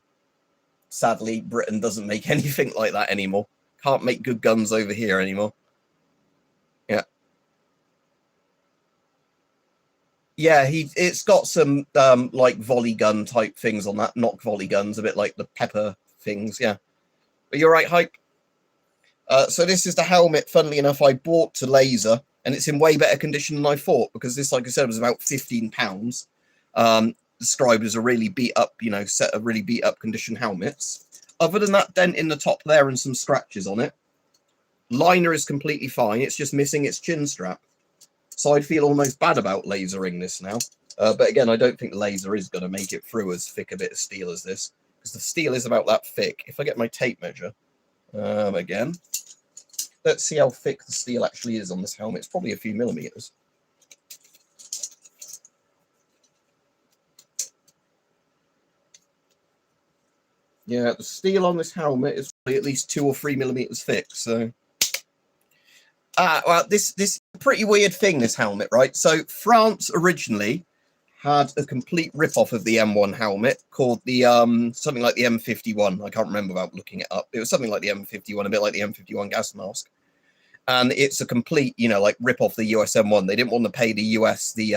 sadly, Britain doesn't make anything like that anymore. Can't make good guns over here anymore. Yeah. Yeah, it's got some like volley gun type things on that, knock volley guns, a bit like the pepper things, yeah. But you're right, Hype. So this is the helmet, funnily enough, I bought to laser, and it's in way better condition than I thought, because this, like I said, was about £15. Described as a really beat up, you know, set of really beat up condition helmets. Other than that dent in the top there and some scratches on it, liner is completely fine. It's just missing its chin strap. So I'd feel almost bad about lasering this now. But again, I don't think laser is going to make it through as thick a bit of steel as this, because the steel is about that thick. If I get my tape measure, again, let's see how thick the steel actually is on this helmet. It's probably a few millimeters. Yeah, the steel on this helmet is probably at least 2 or 3 millimeters thick. So, well, this is a pretty weird thing, this helmet, right? So France originally had a complete rip-off of the M1 helmet called the something like the M51. I can't remember without looking it up. It was something like the M51, a bit like the M51 gas mask. And it's a complete, you know, like rip off the US M1. They didn't want to pay the US the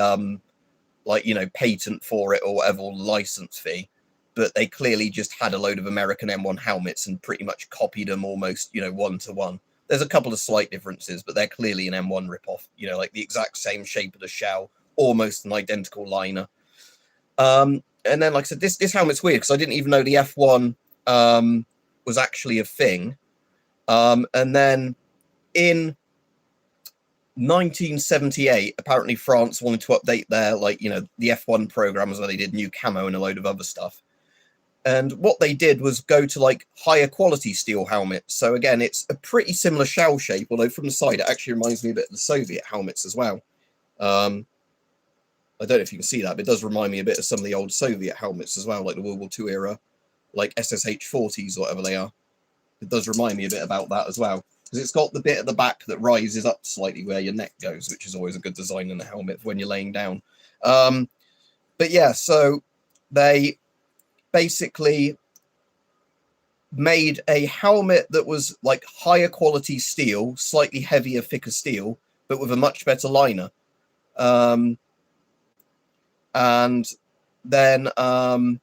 like, you know, patent for it or whatever, or license fee. but they clearly just had a load of American M1 helmets and pretty much copied them almost, you know, 1-to-1. There's a couple of slight differences, but they're clearly an M1 ripoff, you know, like the exact same shape of the shell, almost an identical liner. And then, like I said, this helmet's weird because I didn't even know the F1 was actually a thing. And then in 1978, apparently France wanted to update their, like, you know, the F1 programs where they did new camo and a load of other stuff. And what they did was go to like higher quality steel helmets. So again, it's a pretty similar shell shape, although from the side it actually reminds me a bit of the Soviet helmets as well. I don't know if you can see that, but it does remind me a bit of some of the old Soviet helmets as well, like the World War II era, like SSH-40s or whatever they are. It does remind me a bit about that as well, because it's got the bit at the back that rises up slightly where your neck goes, which is always a good design in a helmet when you're laying down. But yeah, so they basically made a helmet that was like higher quality steel, slightly heavier, thicker steel, but with a much better liner. And then what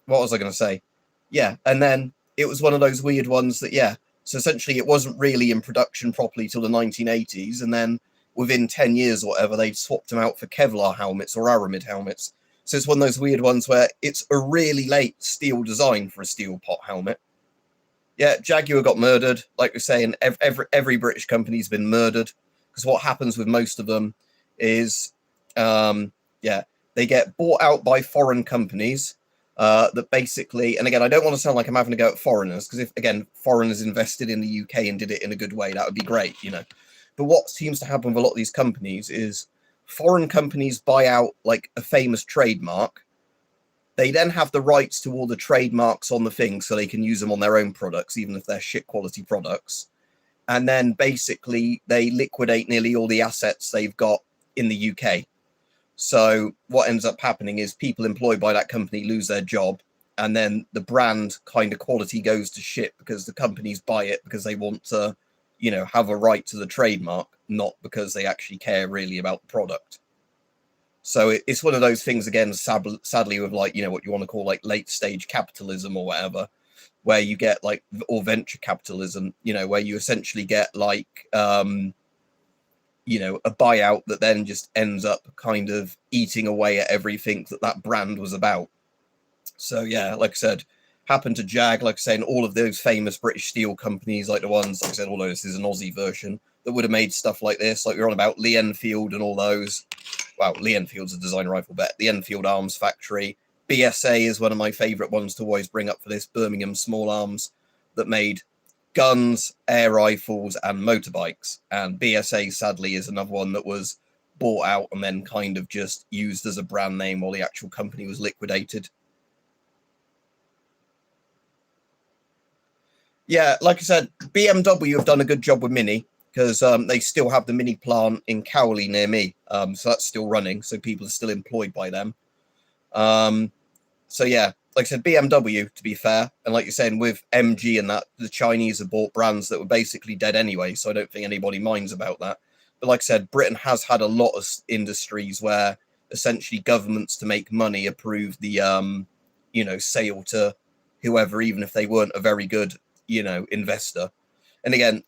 was I going to say? Yeah, and then it was one of those weird ones that, yeah, so essentially it wasn't really in production properly till the 1980s, and then within 10 years or whatever, they swapped them out for Kevlar helmets or aramid helmets. So it's one of those weird ones where it's a really late steel design for a steel pot helmet. Yeah, Jaguar got murdered. Like we're saying, every British company's been murdered, because what happens with most of them is, yeah, they get bought out by foreign companies that basically, and again, I don't want to sound like I'm having to go at foreigners, because if, again, foreigners invested in the UK and did it in a good way, that would be great, you know. But what seems to happen with a lot of these companies is foreign companies buy out like a famous trademark. They then have the rights to all the trademarks on the thing, so they can use them on their own products, even if they're shit quality products. And then basically they liquidate nearly all the assets they've got in the UK. So what ends up happening is people employed by that company lose their job, and then the brand kind of quality goes to shit because the companies buy it because they want to, you know, have a right to the trademark, not because they actually care really about the product. So it's one of those things, again, sadly, with like, you know, what you want to call like late stage capitalism or whatever, where you get like, or venture capitalism, you know, where you essentially get like, you know, a buyout that then just ends up kind of eating away at everything that brand was about. So yeah, like I said, happened to Jag, like I said, all of those famous British steel companies, like the ones, like I said, although this is an Aussie version, that would have made stuff like this, like we were on about Lee Enfield and all those. Well, Lee Enfield's a design rifle bet. The Enfield Arms Factory. BSA is one of my favourite ones to always bring up for this. Birmingham Small Arms, that made guns, air rifles, and motorbikes. And BSA, sadly, is another one that was bought out and then kind of just used as a brand name while the actual company was liquidated. Yeah, like I said, BMW have done a good job with Mini, because they still have the Mini plant in Cowley near me. So that's still running. So people are still employed by them. So yeah, like I said, BMW, to be fair. And like you're saying, with MG and that, the Chinese have bought brands that were basically dead anyway. So I don't think anybody minds about that. But like I said, Britain has had a lot of industries where essentially governments, to make money, approve the, you know, sale to whoever, even if they weren't a very good, you know, investor. And again,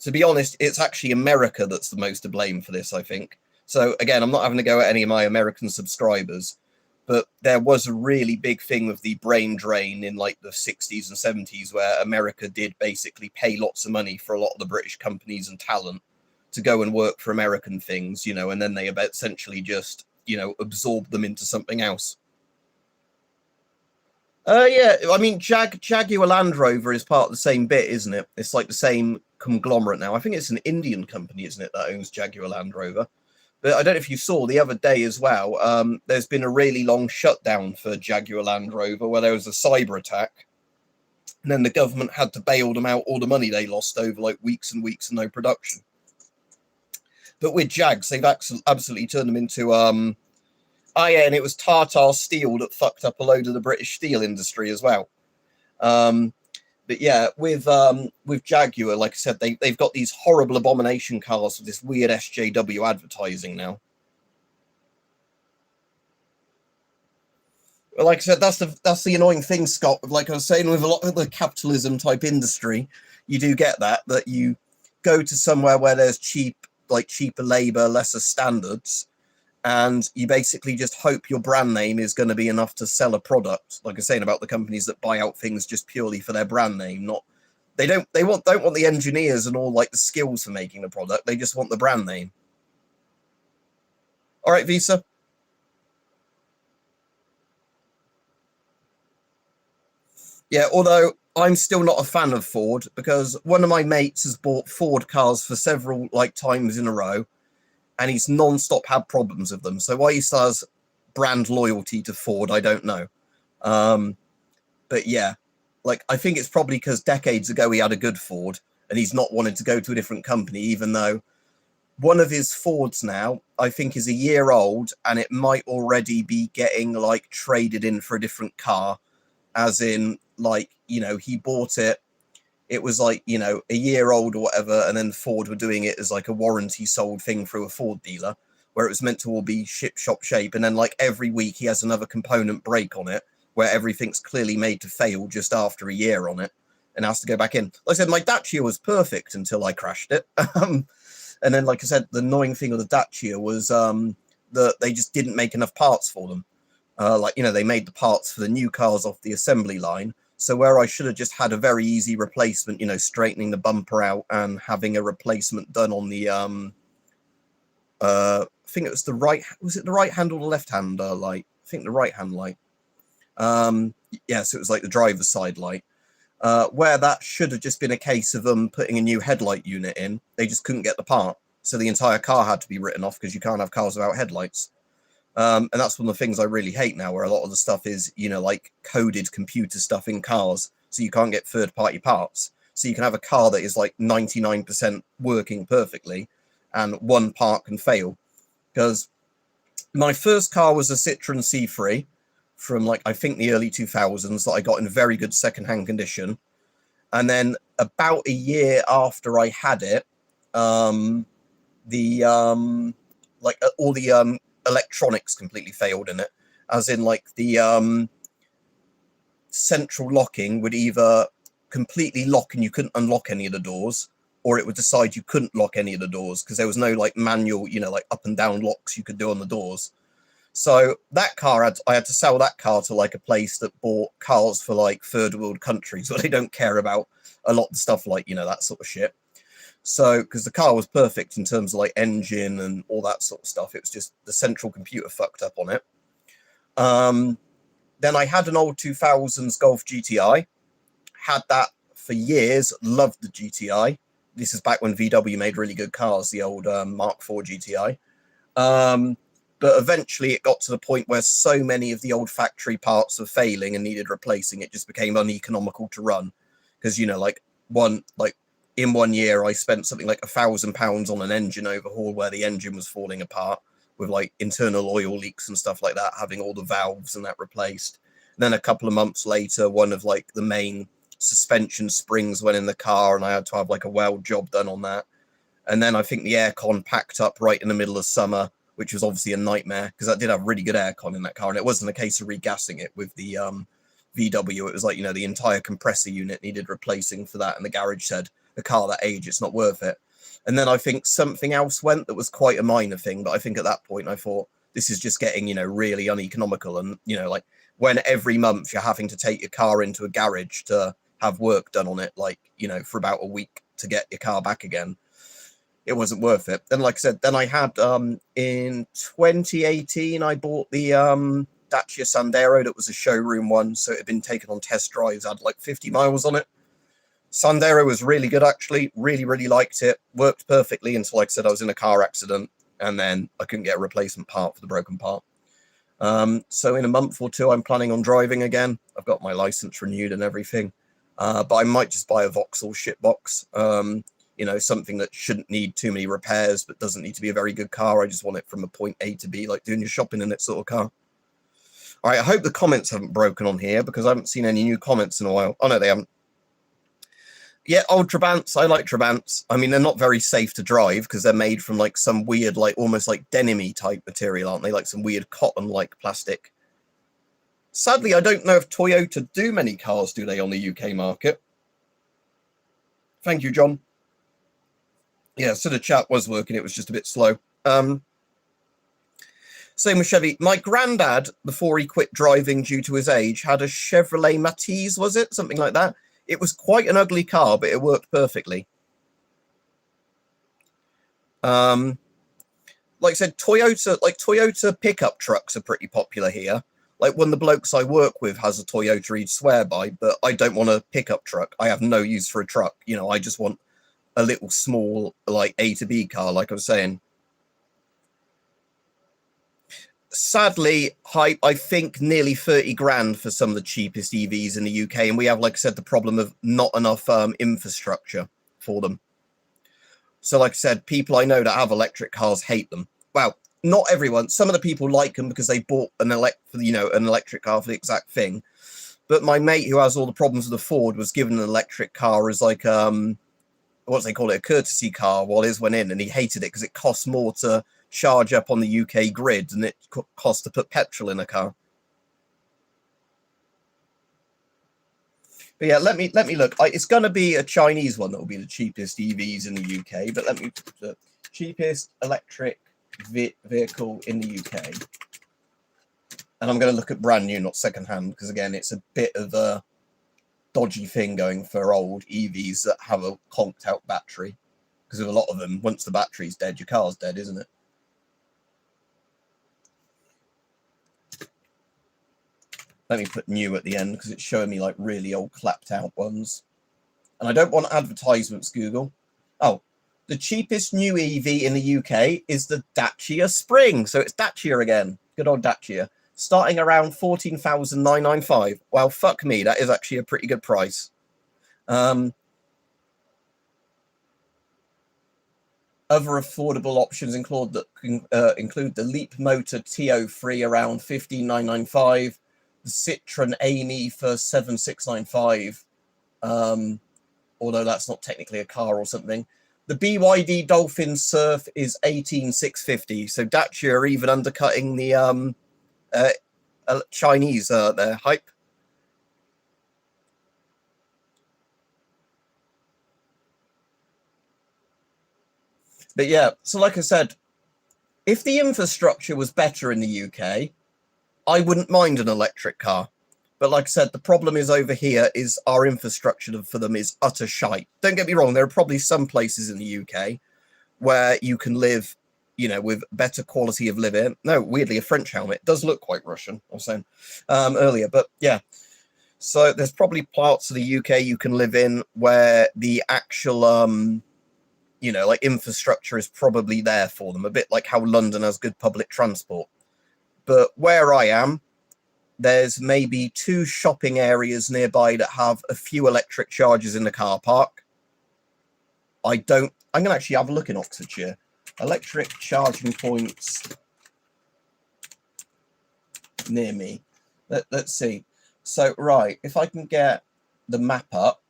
to be honest, it's actually America that's the most to blame for this, I think. So again, I'm not having to go at any of my American subscribers, but there was a really big thing with the brain drain in like the 60s and 70s, where America did basically pay lots of money for a lot of the British companies and talent to go and work for American things, you know, and then they essentially just, you know, absorbed them into something else. Yeah, I mean, Jaguar Land Rover is part of the same bit, isn't it? It's like the same conglomerate now. I think it's an Indian company, isn't it, that owns Jaguar Land Rover? But I don't know if you saw the other day as well, there's been a really long shutdown for Jaguar Land Rover where there was a cyber attack. And then the government had to bail them out all the money they lost over like weeks and weeks and no production. But with Jags, they've absolutely turned them into... Oh yeah, and it was Tata Steel that fucked up a load of the British steel industry as well. But yeah, with Jaguar, like I said, they've got these horrible abomination cars with this weird SJW advertising now. Well, like I said, that's the annoying thing, Scott. Like I was saying, with a lot of the capitalism type industry, you do get that you go to somewhere where there's cheaper labor, lesser standards, and you basically just hope your brand name is going to be enough to sell a product. Like I was saying about the companies that buy out things just purely for their brand name, not don't want the engineers and all like the skills for making the product. They just want the brand name. All right, Visa. Yeah, although I'm still not a fan of Ford because one of my mates has bought Ford cars for several like times in a row, and he's non-stop had problems with them. So why he still has brand loyalty to Ford, I don't know. But yeah, like I think it's probably because decades ago he had a good Ford and he's not wanted to go to a different company, even though one of his Fords now, I think, is a year old and it might already be getting like traded in for a different car, as in like, you know, he bought it. It was like, you know, a year old or whatever. And then Ford were doing it as like a warranty sold thing through a Ford dealer where it was meant to all be shop shape. And then like every week he has another component break on it where everything's clearly made to fail just after a year on it and has to go back in. Like I said, my Dacia was perfect until I crashed it. And then, like I said, the annoying thing with the Dacia was that they just didn't make enough parts for them. Like, you know, they made the parts for the new cars off the assembly line. So where I should have just had a very easy replacement, you know, straightening the bumper out and having a replacement done on the, I think it was the right hand or the left hand light? I think the right hand light. Yes, it was like the driver's side light. Where that should have just been a case of them putting a new headlight unit in. They just couldn't get the part. So the entire car had to be written off because you can't have cars without headlights. And that's one of the things I really hate now, where a lot of the stuff is, you know, like coded computer stuff in cars. So you can't get third-party parts. So you can have a car that is like 99% working perfectly and one part can fail. Because my first car was a Citroen C3 from like, I think the early 2000s that I got in very good second-hand condition. And then about a year after I had it, all the electronics completely failed in it, as in like the central locking would either completely lock and you couldn't unlock any of the doors, or it would decide you couldn't lock any of the doors because there was no like manual, you know, like up and down locks you could do on the doors. So that car, I had to sell that car to like a place that bought cars for like third world countries where they don't care about a lot of stuff like, you know, that sort of shit. So, because the car was perfect in terms of like engine and all that sort of stuff, it was just the central computer fucked up on it. Then I had an old 2000s Golf GTI, had that for years, loved the GTI. This is back when VW made really good cars, the old Mark IV GTI. But eventually it got to the point where so many of the old factory parts were failing and needed replacing. It just became uneconomical to run because, you know, in 1 year, I spent something like £1,000 on an engine overhaul where the engine was falling apart with like internal oil leaks and stuff like that, having all the valves and that replaced. And then a couple of months later, one of like the main suspension springs went in the car and I had to have like a weld job done on that. And then I think the aircon packed up right in the middle of summer, which was obviously a nightmare because I did have really good aircon in that car. And it wasn't a case of regassing it with the VW. It was like, you know, the entire compressor unit needed replacing for that. And the garage said, a car that age, it's not worth it. And then I think something else went that was quite a minor thing. But I think at that point I thought, this is just getting, you know, really uneconomical. And, you know, like when every month you're having to take your car into a garage to have work done on it, like, you know, for about a week to get your car back again, it wasn't worth it. Then, like I said, then I had in 2018, I bought the Dacia Sandero. That was a showroom one. So it had been taken on test drives, had like 50 miles on it. Sandero was really good, actually. Really, really liked it. Worked perfectly until, like I said, I was in a car accident and then I couldn't get a replacement part for the broken part. So in a month or two, I'm planning on driving again. I've got my license renewed and everything. But I might just buy a Vauxhall shitbox. You know, something that shouldn't need too many repairs, but doesn't need to be a very good car. I just want it from a point A to B, like doing your shopping in it sort of car. All right, I hope the comments haven't broken on here because I haven't seen any new comments in a while. Oh, no, they haven't. Yeah, old Trabants. I like Trabants. I mean, they're not very safe to drive because they're made from like some weird, like almost like denim-y type material, aren't they? Like some weird cotton-like plastic. Sadly, I don't know if Toyota do many cars, do they, on the UK market? Thank you, John. Yeah, so the chat was working. It was just a bit slow. Same with Chevy. My granddad, before he quit driving due to his age, had a Chevrolet Matiz, was it? Something like that. It was quite an ugly car, but it worked perfectly. Like I said, Toyota pickup trucks are pretty popular here. Like one of the blokes I work with has a Toyota he'd swear by, but I don't want a pickup truck. I have no use for a truck. You know, I just want a little small, like A to B car, like I was saying. Sadly, I think nearly 30 grand for some of the cheapest EVs in the UK. And we have, like I said, the problem of not enough infrastructure for them. So like I said, people I know that have electric cars hate them. Well, not everyone. Some of the people like them because they bought an electric car for the exact thing. But my mate who has all the problems with the Ford was given an electric car as like, what do they call it? A courtesy car while his went in, and he hated it because it costs more to charge up on the UK grid than it costs to put petrol in a car. But yeah, let me look. It's going to be a Chinese one that will be the cheapest EVs in the UK. But let me put the cheapest electric vehicle in the UK. And I'm going to look at brand new, not secondhand, because again, it's a bit of a dodgy thing going for old EVs that have a conked out battery. Because with a lot of them, once the battery's dead, your car's dead, isn't it? Let me put new at the end because it's showing me like really old clapped out ones. And I don't want advertisements, Google. Oh, the cheapest new EV in the UK is the Dacia Spring. So it's Dacia again. Good old Dacia. Starting around 14,995. Well, fuck me. That is actually a pretty good price. Other affordable options include the Leap Motor TO3 around 15,995. The Citroen Amy for 7,695, although that's not technically a car or something. The BYD Dolphin Surf is 18,650. So Dacia are even undercutting the Chinese their hype. But yeah, so like I said, if the infrastructure was better in the UK, I wouldn't mind an electric car. But like I said, the problem is over here is our infrastructure for them is utter shite. Don't get me wrong, there are probably some places in the UK where you can live, you know, with better quality of living. No, weirdly, a French helmet does look quite Russian, I was saying earlier. But yeah, so there's probably parts of the UK you can live in where the actual, you know, like infrastructure is probably there for them. A bit like how London has good public transport. But where I am, there's maybe 2 shopping areas nearby that have a few electric chargers in the car park. I'm going to actually have a look in Oxfordshire. Electric charging points near me. Let's see. So, right, if I can get the map up.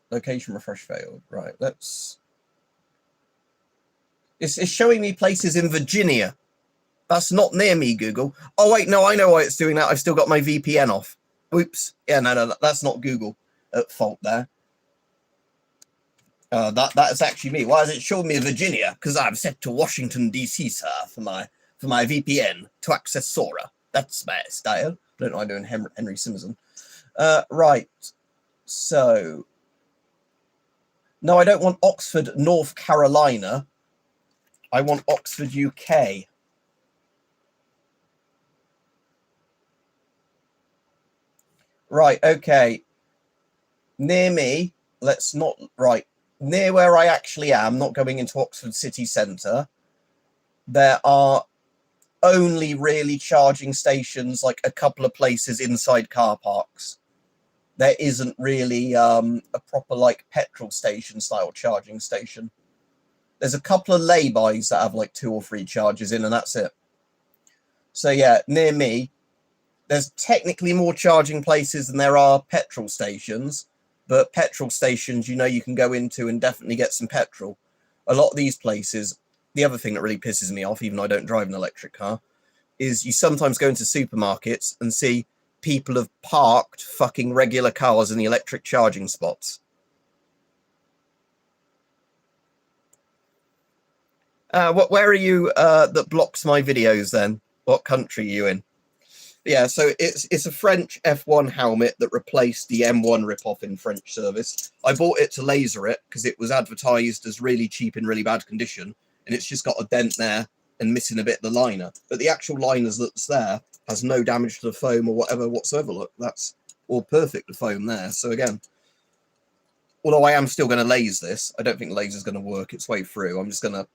Location refresh failed. Right, let's... It's showing me places in Virginia. That's not near me, Google. Oh, wait, no, I know why it's doing that. I've still got my VPN off. Oops. Yeah, no, that's not Google at fault there. That's actually me. Why is it showing me Virginia? Because I've set to Washington, D.C., sir, for my VPN to access Sora. That's my style. I don't know I'm doing Henry Simpson. Right. So. No, I don't want Oxford, North Carolina. I want Oxford, UK. Right, okay. Near me, let's not, right, near where I actually am, not going into Oxford city centre, there are only really charging stations, like a couple of places inside car parks. There isn't really a proper, like, petrol station style charging station. There's a couple of laybys that have, like, 2 or 3 chargers in, and that's it. So, yeah, near me, there's technically more charging places than there are petrol stations, but petrol stations, you know, you can go into and definitely get some petrol. A lot of these places, the other thing that really pisses me off, even though I don't drive an electric car, is you sometimes go into supermarkets and see people have parked fucking regular cars in the electric charging spots. Where are you that blocks my videos then? What country are you in? Yeah, so it's a French F1 helmet that replaced the M1 ripoff in French service. I bought it to laser it because it was advertised as really cheap in really bad condition, and it's just got a dent there and missing a bit of the liner. But the actual liners that's there has no damage to the foam or whatever whatsoever. Look, that's all perfect, the foam there. So again, although I am still going to laser this, I don't think the laser's going to work its way through. I'm just going to,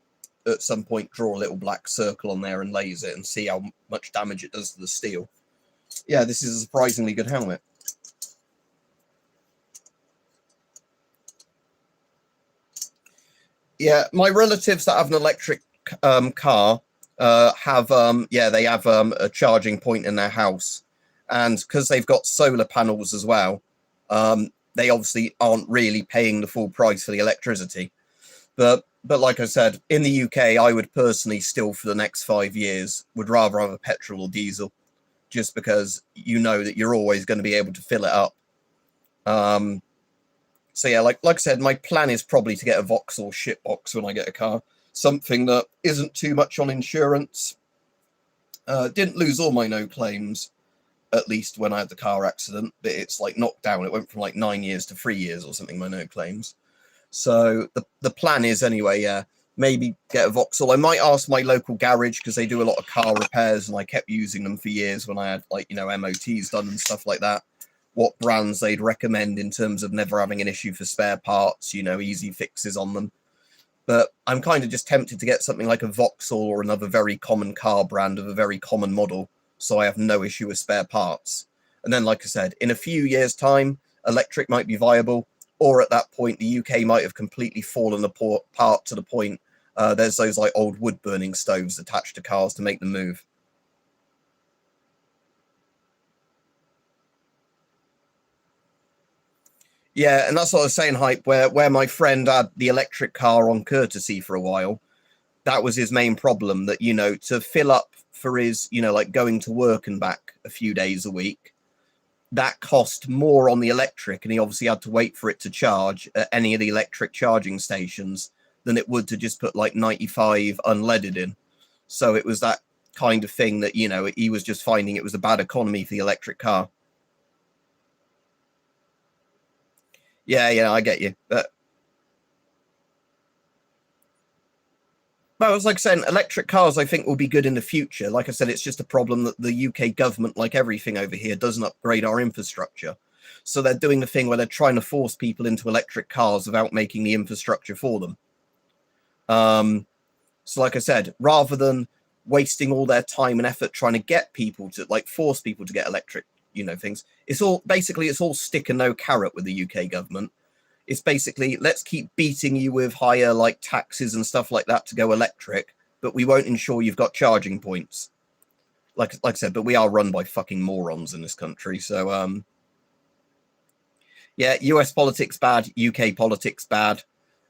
at some point, draw a little black circle on there and laser it and see how much damage it does to the steel. Yeah, this is a surprisingly good helmet. Yeah, my relatives that have an electric car have they have a charging point in their house, and because they've got solar panels as well, they obviously aren't really paying the full price for the electricity. But like I said, in the UK, I would personally still, for the next 5 years, would rather have a petrol or diesel, just because you know that you're always going to be able to fill it up. So yeah, like I said, my plan is probably to get a Vauxhall shitbox when I get a car. Something that isn't too much on insurance. Didn't lose all my no claims, at least when I had the car accident, but it's like knocked down. It went from like 9 years to 3 years or something, my no claims. So the plan is anyway, yeah, maybe get a Vauxhall. I might ask my local garage because they do a lot of car repairs and I kept using them for years when I had, like, you know, MOTs done and stuff like that. What brands they'd recommend in terms of never having an issue for spare parts, you know, easy fixes on them. But I'm kind of just tempted to get something like a Vauxhall or another very common car brand of a very common model, so I have no issue with spare parts. And then, like I said, in a few years' time, electric might be viable, or at that point, the UK might have completely fallen apart to the point there's those like old wood-burning stoves attached to cars to make them move. Yeah, and that's what I was saying, Hype, where my friend had the electric car on courtesy for a while. That was his main problem, that, you know, to fill up for his, you know, like going to work and back a few days a week, that cost more on the electric, and he obviously had to wait for it to charge at any of the electric charging stations than it would to just put like 95 unleaded in. So it was that kind of thing that, you know, he was just finding it was a bad economy for the electric car. Yeah, I get you. But well, it's like saying electric cars, I think, will be good in the future. Like I said, it's just a problem that the UK government, like everything over here, doesn't upgrade our infrastructure. So they're doing the thing where they're trying to force people into electric cars without making the infrastructure for them. So like I said, rather than wasting all their time and effort trying to get people to, like, force people to get electric, you know, things, it's all stick and no carrot with the UK government. It's basically, let's keep beating you with higher like taxes and stuff like that to go electric, but we won't ensure you've got charging points. Like I said, but we are run by fucking morons in this country. So yeah, US politics bad, UK politics bad,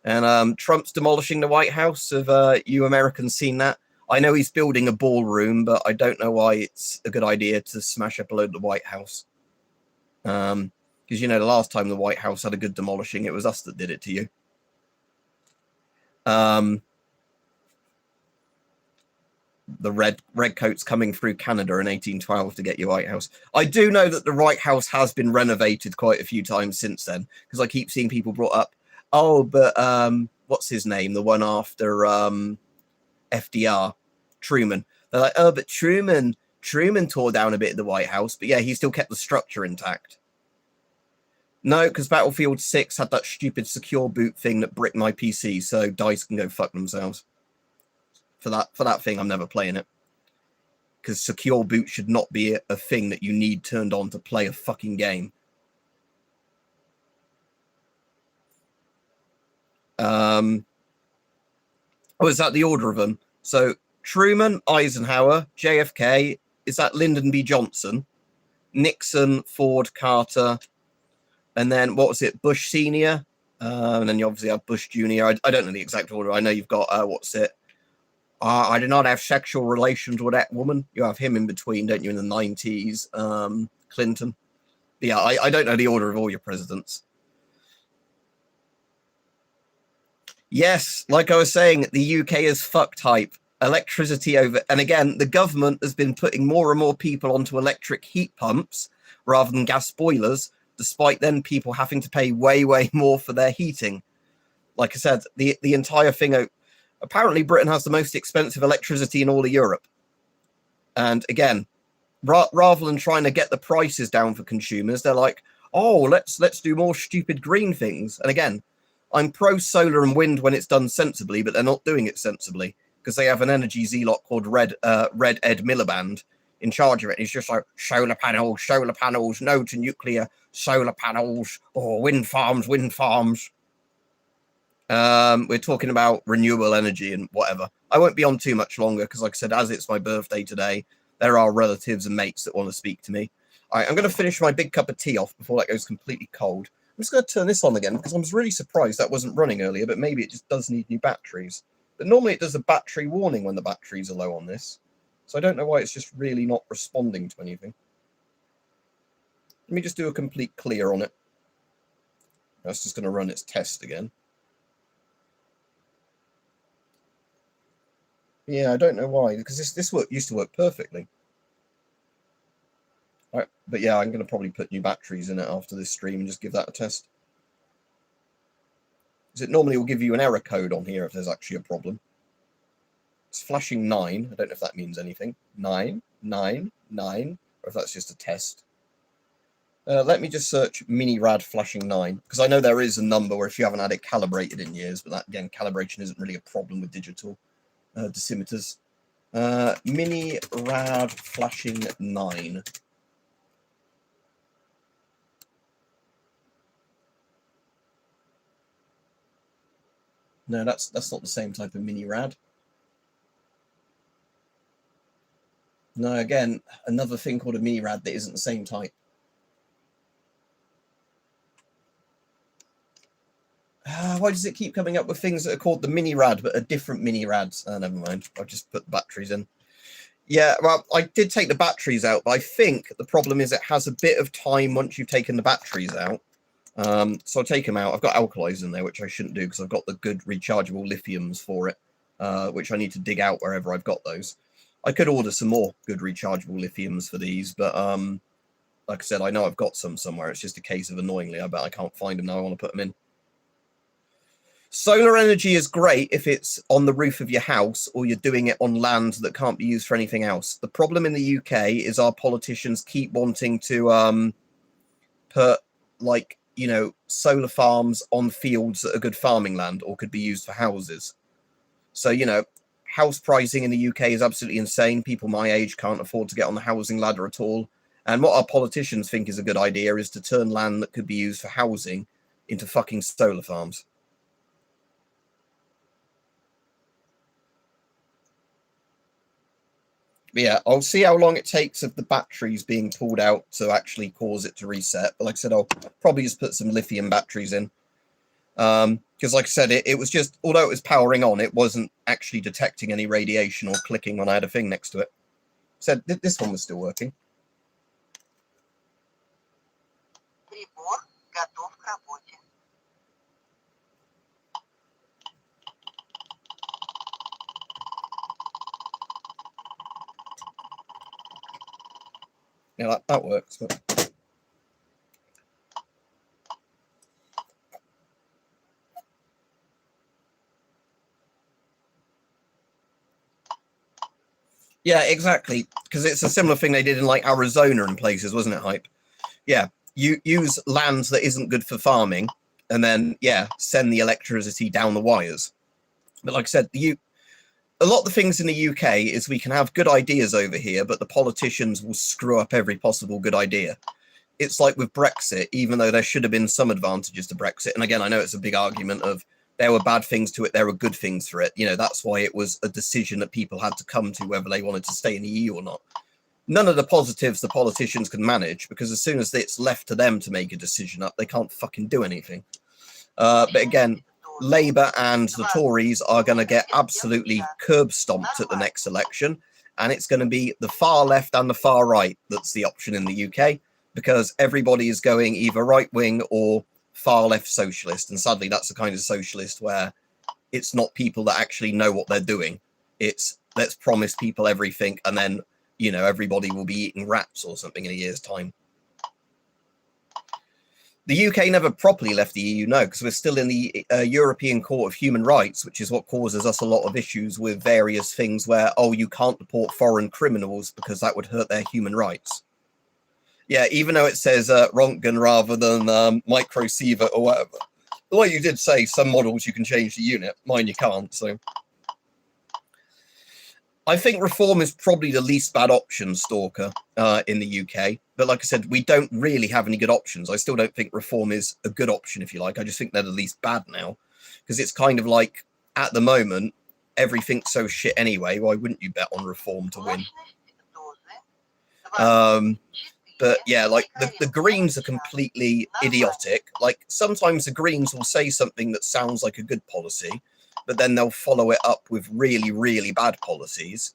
and Trump's demolishing the White House. Have you Americans seen that? I know he's building a ballroom, but I don't know why it's a good idea to smash up a load of the White House. Because, you know, the last time the White House had a good demolishing, it was us that did it to you. The red coats coming through Canada in 1812 to get your White House. I do know that the White House has been renovated quite a few times since then, because I keep seeing people brought up, oh, but what's his name? The one after FDR, Truman. They're like, oh, but Truman tore down a bit of the White House, but yeah, he still kept the structure intact. No, because Battlefield 6 had that stupid secure boot thing that bricked my PC, so DICE can go fuck themselves. For that thing, I'm never playing it. Because secure boot should not be a thing that you need turned on to play a fucking game. Oh, is that the order of them? So, Truman, Eisenhower, JFK, is that Lyndon B. Johnson? Nixon, Ford, Carter, and then, what was it, Bush Senior? And then you obviously have Bush Junior. I don't know the exact order. I know you've got, I did not have sexual relations with that woman. You have him in between, don't you, in the 90s? Clinton. But yeah, I don't know the order of all your presidents. Yes, like I was saying, the UK is fuck type. Electricity over... And again, the government has been putting more and more people onto electric heat pumps rather than gas boilers, despite then people having to pay way, way more for their heating. Like I said, the entire thing... Apparently, Britain has the most expensive electricity in all of Europe. And again, rather than trying to get the prices down for consumers, they're like, oh, let's do more stupid green things. And again, I'm pro solar and wind when it's done sensibly, but they're not doing it sensibly because they have an energy zealot called Red Ed Miliband in charge of it. He's just like, solar panels, no to nuclear, solar panels, or wind farms. We're talking about renewable energy and whatever. I won't be on too much longer because, like I said, as it's my birthday today, there are relatives and mates that want to speak to me. All right, I'm going to finish my big cup of tea off before that goes completely cold. I'm just going to turn this on again because I was really surprised that wasn't running earlier, but maybe it just does need new batteries. But normally it does a battery warning when the batteries are low on this. So I don't know why it's just really not responding to anything. Let me just do a complete clear on it. That's just going to run its test again. Yeah, I don't know why, because this used to work perfectly. All right, but yeah, I'm going to probably put new batteries in it after this stream and just give that a test. Because it normally will give you an error code on here if there's actually a problem. It's flashing 9. I don't know if that means anything. 9, 9, 9, or if that's just a test. Let me just search mini rad flashing 9, because I know there is a number where if you haven't had it calibrated in years, but that, again, calibration isn't really a problem with digital decimeters. Mini rad flashing 9. No, that's not the same type of mini rad. No, again, another thing called a mini rad that isn't the same type. Why does it keep coming up with things that are called the mini rad but are different mini rads? Never mind. I'll just put the batteries in. Yeah, well, I did take the batteries out, but I think the problem is it has a bit of time once you've taken the batteries out. So I'll take them out. I've got alkalis in there, which I shouldn't do because I've got the good rechargeable lithiums for it, which I need to dig out wherever I've got those. I could order some more good rechargeable lithiums for these, but like I said, I know I've got some somewhere. It's just a case of annoyingly, I bet I can't find them now. I want to put them in. Solar energy is great if it's on the roof of your house or you're doing it on land that can't be used for anything else. The problem in the UK is our politicians keep wanting to put, like, you know, solar farms on fields that are good farming land or could be used for houses. So, you know, house pricing in the UK is absolutely insane. People my age can't afford to get on the housing ladder at all. And what our politicians think is a good idea is to turn land that could be used for housing into fucking solar farms. But yeah, I'll see how long it takes of the batteries being pulled out to actually cause it to reset. But like I said, I'll probably just put some lithium batteries in. Because like I said, it was just, although it was powering on, it wasn't actually detecting any radiation or clicking when I had a thing next to it. So this one was still working. Прибор готов к работе. Yeah, that works. But... yeah, exactly. Because it's a similar thing they did in like Arizona and places, wasn't it, Hype? Yeah, you use land that isn't good for farming and then, yeah, send the electricity down the wires. But like I said, a lot of the things in the UK is we can have good ideas over here, but the politicians will screw up every possible good idea. It's like with Brexit, even though there should have been some advantages to Brexit. And again, I know it's a big argument of there were bad things to it, there were good things for it. You know, that's why it was a decision that people had to come to whether they wanted to stay in the EU or not. None of the positives the politicians can manage, because as soon as it's left to them to make a decision up, they can't fucking do anything. But again, Labour and the Tories are going to get absolutely curb stomped at the next election, and it's going to be the far left and the far right that's the option in the UK, because everybody is going either right wing or far left socialist, and sadly that's the kind of socialist where it's not people that actually know what they're doing. It's let's promise people everything, and then everybody will be eating rats or something in a year's time. The UK never properly left the EU, no, because we're still in the European Court of Human Rights, which is what causes us a lot of issues with various things where, you can't deport foreign criminals because that would hurt their human rights. Yeah, even though it says Rontgen rather than microsievert or whatever. Well, you did say some models you can change the unit. Mine you can't, so... I think reform is probably the least bad option, Stalker, in the UK. But like I said, we don't really have any good options. I still don't think reform is a good option, if you like. I just think they're the least bad now. Because it's kind of like, at the moment, everything's so shit anyway. Why wouldn't you bet on reform to win? But yeah, like the Greens are completely idiotic. Like sometimes the Greens will say something that sounds like a good policy, but then they'll follow it up with really, really bad policies.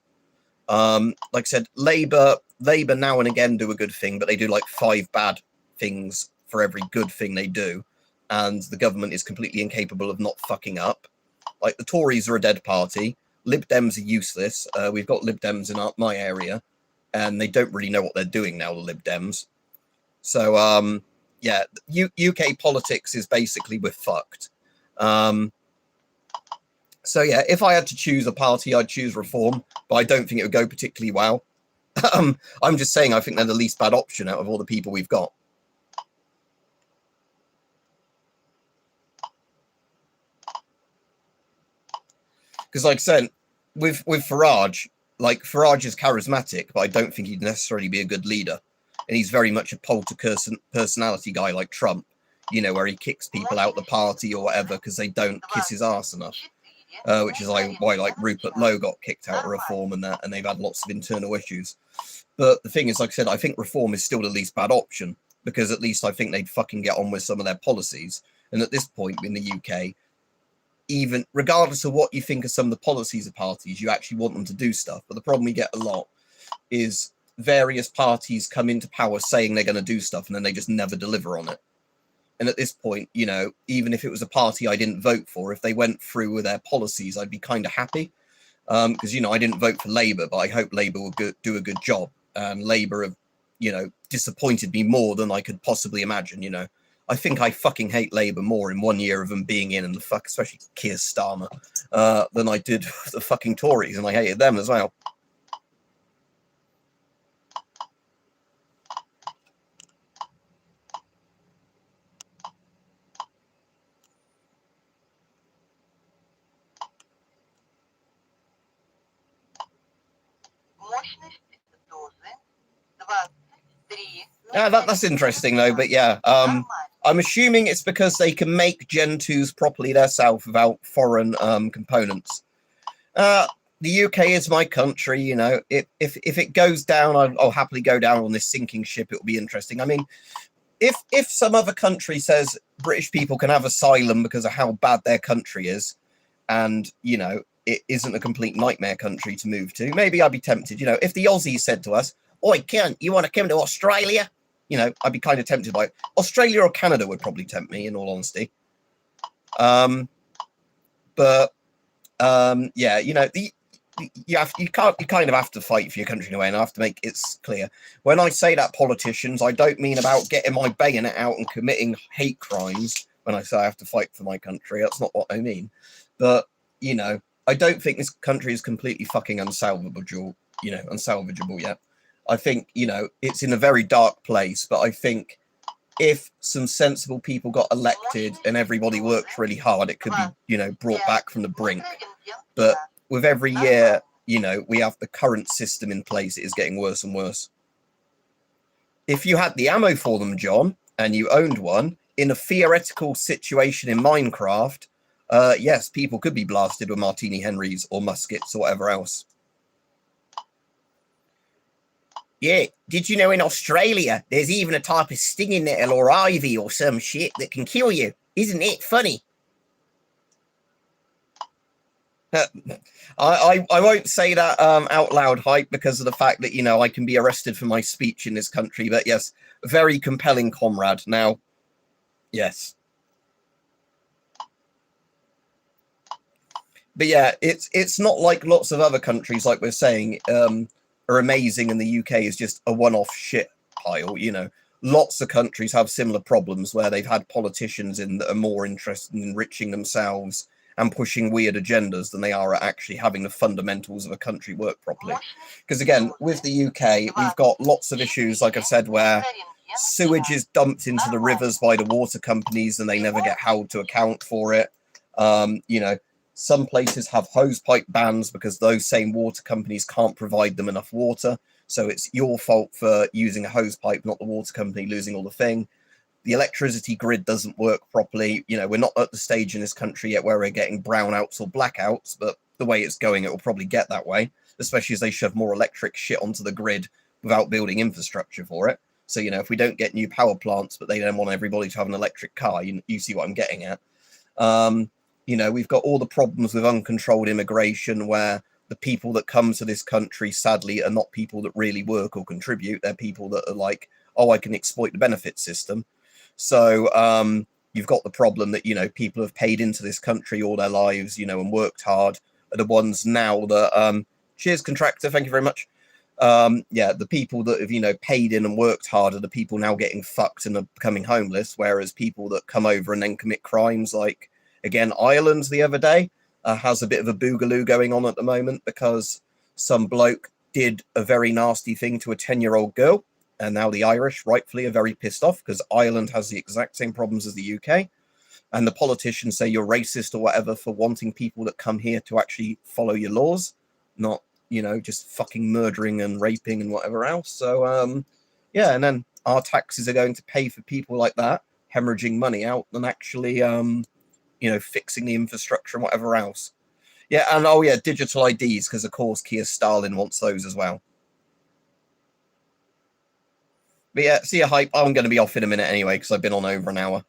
Like I said, Labour now and again do a good thing, but they do like 5 bad things for every good thing they do. And the government is completely incapable of not fucking up. Like the Tories are a dead party. Lib Dems are useless. We've got Lib Dems in my area, and they don't really know what they're doing now, the Lib Dems. So, yeah, UK politics is basically we're fucked. So, yeah, if I had to choose a party, I'd choose Reform, but I don't think it would go particularly well. I'm just saying I think they're the least bad option out of all the people we've got. Because, like I said, with Farage, like, Farage is charismatic, but I don't think he'd necessarily be a good leader. And he's very much a personality guy like Trump, where he kicks people out the party or whatever because they don't kiss his arse enough. Which is why like Rupert Lowe got kicked out of Reform and that, and they've had lots of internal issues. But the thing is, like I said, I think Reform is still the least bad option, because at least I think they'd fucking get on with some of their policies. And at this point in the UK, even regardless of what you think of some of the policies of parties, you actually want them to do stuff. But the problem we get a lot is various parties come into power saying they're going to do stuff, and then they just never deliver on it. And at this point, even if it was a party I didn't vote for, if they went through with their policies, I'd be kind of happy. Because, I didn't vote for Labour, but I hope Labour will do a good job. And Labour have, disappointed me more than I could possibly imagine, I think I fucking hate Labour more in 1 year of them being in, and especially Keir Starmer, than I did the fucking Tories, and I hated them as well. Yeah, that's interesting though, but yeah, I'm assuming it's because they can make Gen 2s properly themselves without foreign components. The UK is my country, if it goes down, I'll happily go down on this sinking ship. It'll be interesting. I mean, if some other country says British people can have asylum because of how bad their country is, and, it isn't a complete nightmare country to move to, maybe I'd be tempted. If the Aussies said to us, "Oi, Ken, you want to come to Australia?" I'd be kind of tempted by it. Australia or Canada would probably tempt me, in all honesty. Yeah, you kind of have to fight for your country in a way, and I have to make it clear. When I say that politicians, I don't mean about getting my bayonet out and committing hate crimes. When I say I have to fight for my country, that's not what I mean. But I don't think this country is completely fucking unsalvageable yet. I think, it's in a very dark place, but I think if some sensible people got elected and everybody worked really hard, it could be, brought back from the brink. But with every year, we have the current system in place, it is getting worse and worse. If you had the ammo for them, John, and you owned one, in a theoretical situation in Minecraft, yes, people could be blasted with Martini Henrys or muskets or whatever else. Yeah, did you know in Australia, there's even a type of stinging nettle or ivy or some shit that can kill you? Isn't it funny? I won't say that out loud, Hype, because of the fact that, I can be arrested for my speech in this country. But yes, very compelling, comrade. Now, yes. But yeah, it's not like lots of other countries, like we're saying, are amazing, and the UK is just a one-off shit pile. Lots of countries have similar problems where they've had politicians in that are more interested in enriching themselves and pushing weird agendas than they are at actually having the fundamentals of a country work properly. Because again, with the UK, we've got lots of issues, like I said, where sewage is dumped into the rivers by the water companies and they never get held to account for it. Some places have hose pipe bans because those same water companies can't provide them enough water. So it's your fault for using a hose pipe, not the water company losing all the thing. The electricity grid doesn't work properly. We're not at the stage in this country yet where we're getting brownouts or blackouts, but the way it's going, it will probably get that way, especially as they shove more electric shit onto the grid without building infrastructure for it. So, if we don't get new power plants, but they don't want everybody to have an electric car, you see what I'm getting at. We've got all the problems with uncontrolled immigration where the people that come to this country, sadly, are not people that really work or contribute. They're people that are like, oh, I can exploit the benefit system. So you've got the problem that, people have paid into this country all their lives, and worked hard, are the ones now that, cheers, contractor, thank you very much. The people that have, paid in and worked hard are the people now getting fucked and are becoming homeless, whereas people that come over and then commit crimes like, again, Ireland the other day has a bit of a boogaloo going on at the moment because some bloke did a very nasty thing to a 10-year-old girl. And now the Irish, rightfully, are very pissed off because Ireland has the exact same problems as the UK. And the politicians say you're racist or whatever for wanting people that come here to actually follow your laws, not, just fucking murdering and raping and whatever else. So, and then our taxes are going to pay for people like that, hemorrhaging money out than actually fixing the infrastructure and whatever else. Yeah, and digital IDs, because of course Keir Stalin wants those as well. But yeah, see ya, Hype. I'm going to be off in a minute anyway, because I've been on over an hour.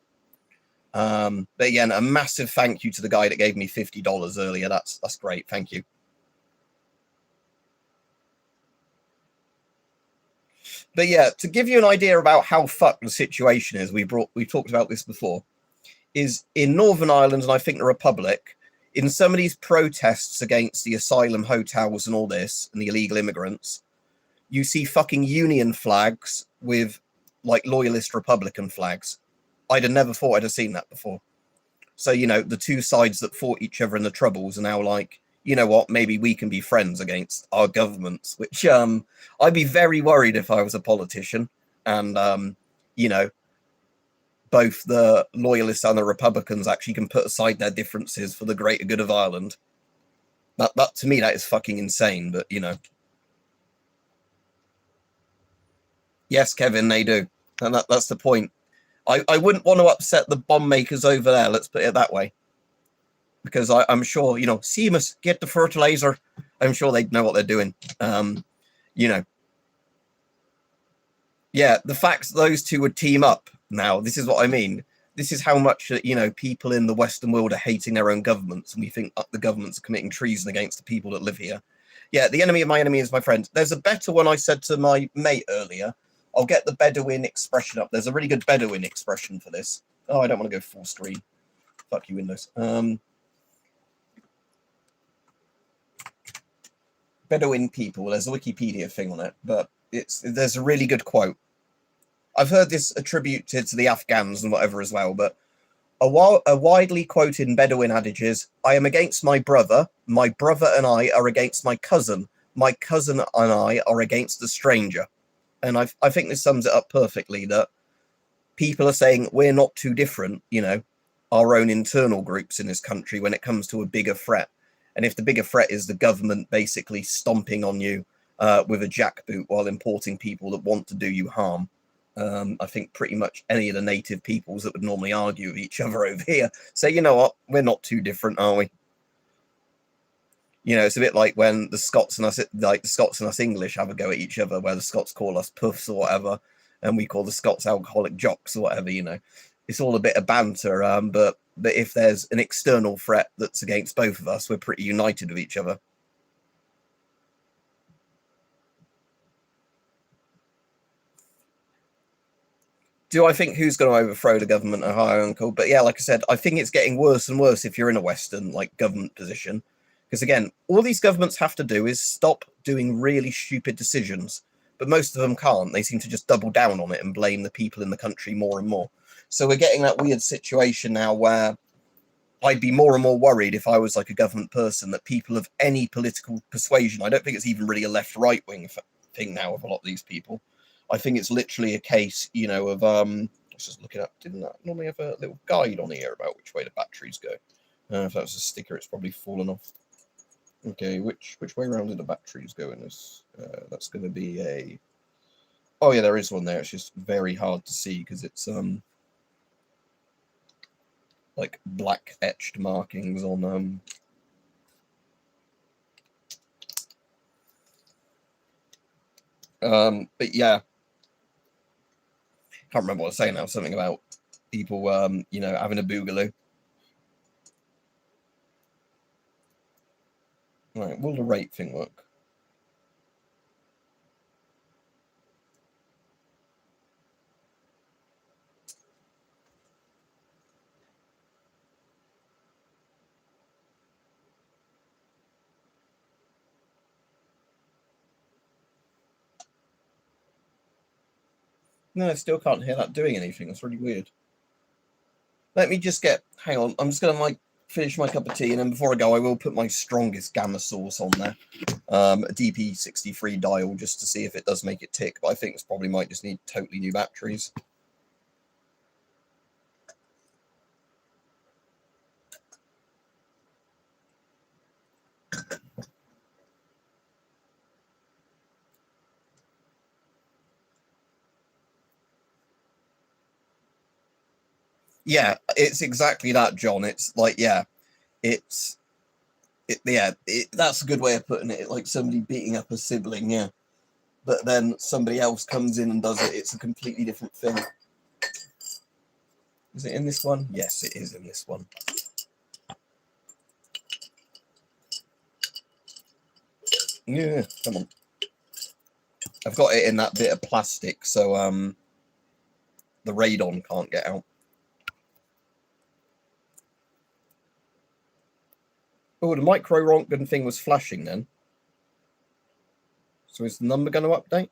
But again, a massive thank you to the guy that gave me $50 earlier. That's great. Thank you. But yeah, to give you an idea about how fucked the situation is, we talked about this before, is in Northern Ireland and I think the Republic, in some of these protests against the asylum hotels and all this and the illegal immigrants, you see fucking union flags with like loyalist Republican flags. I'd have never thought I'd have seen that before. So, the two sides that fought each other in the Troubles are now like, you know what, maybe we can be friends against our governments, which I'd be very worried if I was a politician. And, both the loyalists and the Republicans actually can put aside their differences for the greater good of Ireland. That to me, that is fucking insane, but, Yes, Kevin, they do. And that's the point. I wouldn't want to upset the bomb makers over there, let's put it that way. Because I'm sure, Seamus, get the fertilizer. I'm sure they'd know what they're doing. Yeah, the fact that those two would team up now, this is what I mean. This is how much, people in the Western world are hating their own governments, and we think the governments are committing treason against the people that live here. Yeah, the enemy of my enemy is my friend. There's a better one I said to my mate earlier. I'll get the Bedouin expression up. There's a really good Bedouin expression for this. Oh, I don't want to go full screen. Fuck you, Windows. Bedouin people. There's a Wikipedia thing on it, but there's a really good quote. I've heard this attributed to the Afghans and whatever as well, but a widely quoted Bedouin adage is, I am against my brother and I are against my cousin and I are against the stranger. And I think this sums it up perfectly, that people are saying we're not too different, our own internal groups in this country when it comes to a bigger threat. And if the bigger threat is the government basically stomping on you with a jackboot while importing people that want to do you harm, I think pretty much any of the native peoples that would normally argue with each other over here say, you know what, we're not too different, are we? It's a bit like when the Scots and us English have a go at each other, where the Scots call us puffs or whatever, and we call the Scots alcoholic jocks or whatever, It's all a bit of banter, but But if there's an external threat that's against both of us, we're pretty united with each other. Do I think who's going to overthrow the government? Ohio, uncle. But yeah, like I said, I think it's getting worse and worse if you're in a Western government position. Because again, all these governments have to do is stop doing really stupid decisions. But most of them can't. They seem to just double down on it and blame the people in the country more and more. So we're getting that weird situation now where I'd be more and more worried if I was like a government person that people of any political persuasion, I don't think it's even really a left-right wing thing now with a lot of these people. I think it's literally a case, you know, of I was just looking up, didn't that normally have a little guide on here about which way the batteries go? If that was a sticker, it's probably fallen off. Okay, which way around do the batteries go in this? That's going to be a... Oh yeah, there is one there. It's just very hard to see because it's like black etched markings on but yeah, can't remember what I was saying now. Something about people you know, having a boogaloo. Right, will the rate thing work? No, I still can't hear that doing anything. That's really weird. Let me just get... Hang on. I'm just going to finish my cup of tea, and then before I go, I will put my strongest gamma source on there. A DP63 dial, just to see if it does make it tick. But I think this probably might just need totally new batteries. Yeah, it's exactly that, John. It's like, yeah, that's a good way of putting it. Like somebody beating up a sibling, yeah. But then somebody else comes in and does it. It's a completely different thing. Is it in this one? Yes, it is in this one. Yeah, come on. I've got it in that bit of plastic, so the radon can't get out. Oh, the micro Rontgen thing was flashing then. So is the number going to update?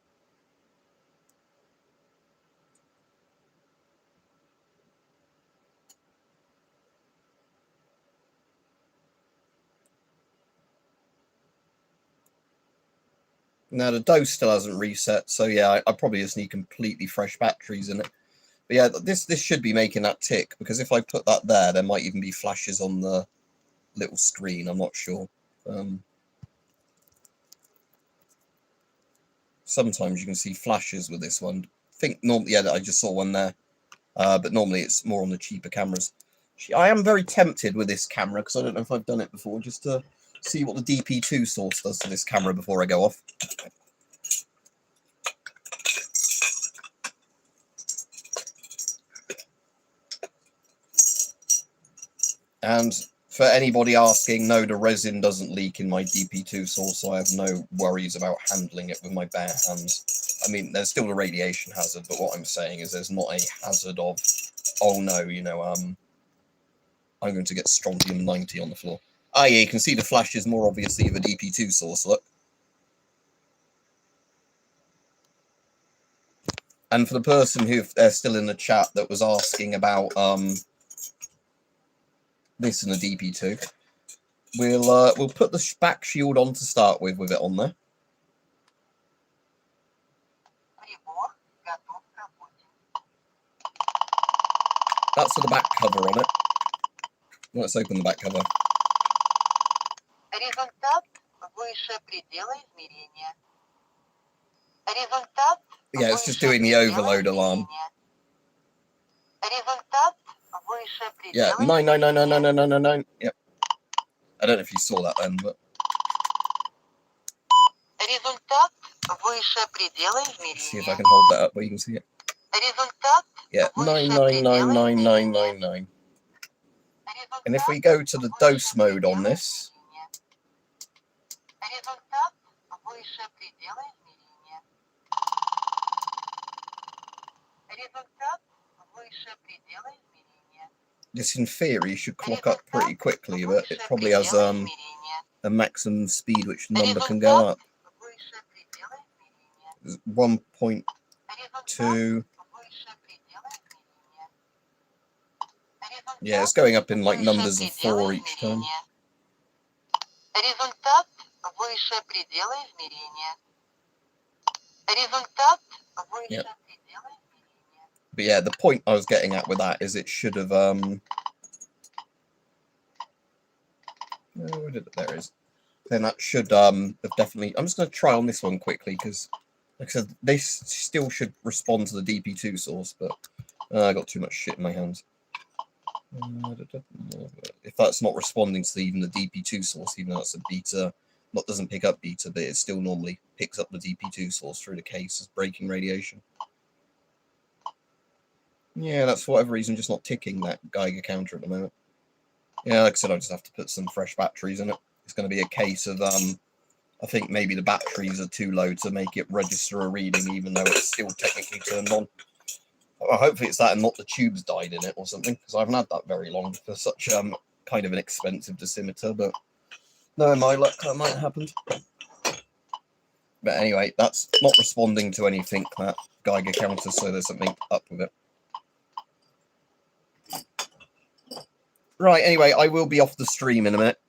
Now the dose still hasn't reset, so yeah, I probably just need completely fresh batteries in it. But yeah, this should be making that tick, because if I put that there might even be flashes on the little screen. I'm not sure. Sometimes you can see flashes with this one. I think normally, yeah, I just saw one there, but normally it's more on the cheaper cameras. I am very tempted with this camera because I don't know if I've done it before, just to see what the DP2 source does to this camera before I go off. And for anybody asking, no, the resin doesn't leak in my DP2 source, so I have no worries about handling it with my bare hands. I mean, there's still a radiation hazard, but what I'm saying is there's not a hazard of, oh no, you know, I'm going to get strontium 90 on the floor. Ah, yeah, you can see the flashes more obviously of a DP2 source, look. And for the person who they're still in the chat that was asking about this in the DP2, we'll put the back shield on to start with it on there. That's for the back cover on it. Let's open the back cover. Yeah, it's just doing the overload alarm. Yeah, 9999999. Yep. I don't know if you saw that then, but. Let's see if I can hold that up where you can see it. Yeah, 99999999. And if we go to the dose mode on this, Результат выше предела измерения. Результат выше предела измерения. this in theory should clock up pretty quickly, but it probably has a maximum speed which the number can go up. 1.2. Yeah, it's going up in like numbers of 4 each time. Результат выше предела измерения. Результат выше предела измерения. But yeah, the point I was getting at with that is it should have where did it, there it is. Then that should have definitely. I'm just going to try on this one quickly because, like I said, they still should respond to the DP2 source, but I got too much shit in my hands. If that's not responding to even the DP2 source, even though it's a beta, doesn't pick up beta, but it still normally picks up the DP2 source through the case as breaking radiation. Yeah, that's for whatever reason just not ticking that Geiger counter at the moment. Yeah, like I said, I just have to put some fresh batteries in it. It's going to be a case of I think maybe the batteries are too low to make it register a reading, even though it's still technically turned on. Well, hopefully it's that and not the tubes died in it or something, because I haven't had that very long for such kind of an expensive dosimeter, but no, in my luck, that might have happened. But anyway, that's not responding to anything, that Geiger counter, so there's something up with it. Right, anyway, I will be off the stream in a minute.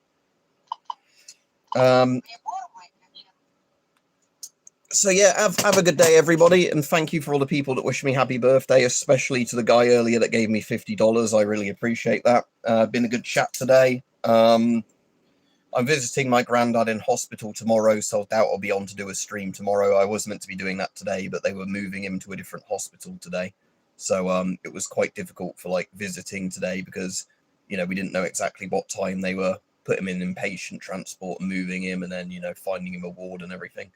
So yeah, have a good day, everybody, and thank you for all the people that wish me happy birthday, especially to the guy earlier that gave me $50. I really appreciate that. Been a good chat today. I'm visiting my granddad in hospital tomorrow, so I doubt I'll be on to do a stream tomorrow. I was meant to be doing that today, but they were moving him to a different hospital today, so it was quite difficult for like visiting today because we didn't know exactly what time they were putting him in inpatient transport and moving him, and then finding him a ward and everything.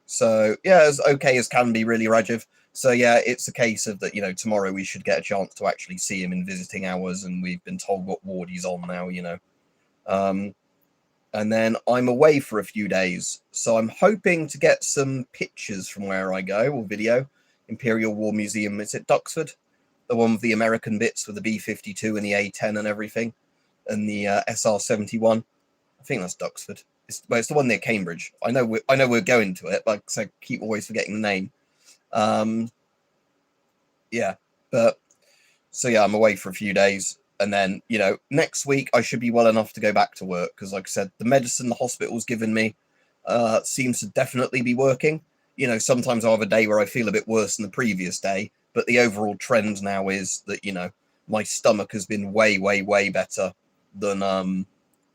So yeah, as okay as can be, really, Rajiv. So yeah, it's a case of that, tomorrow we should get a chance to actually see him in visiting hours, and we've been told what ward he's on now, and then I'm away for a few days, so I'm hoping to get some pictures from where I go, or video. Imperial War Museum, is it Duxford? The one with the American bits with the B-52 and the A-10 and everything, and the SR-71. I think that's Duxford. It's the one near Cambridge. I know we're going to it, but I keep always forgetting the name. Yeah, but so yeah, I'm away for a few days, and then next week I should be well enough to go back to work because, like I said, the medicine the hospital's given me seems to definitely be working. Sometimes I have a day where I feel a bit worse than the previous day, but the overall trend now is that my stomach has been way, way, way better than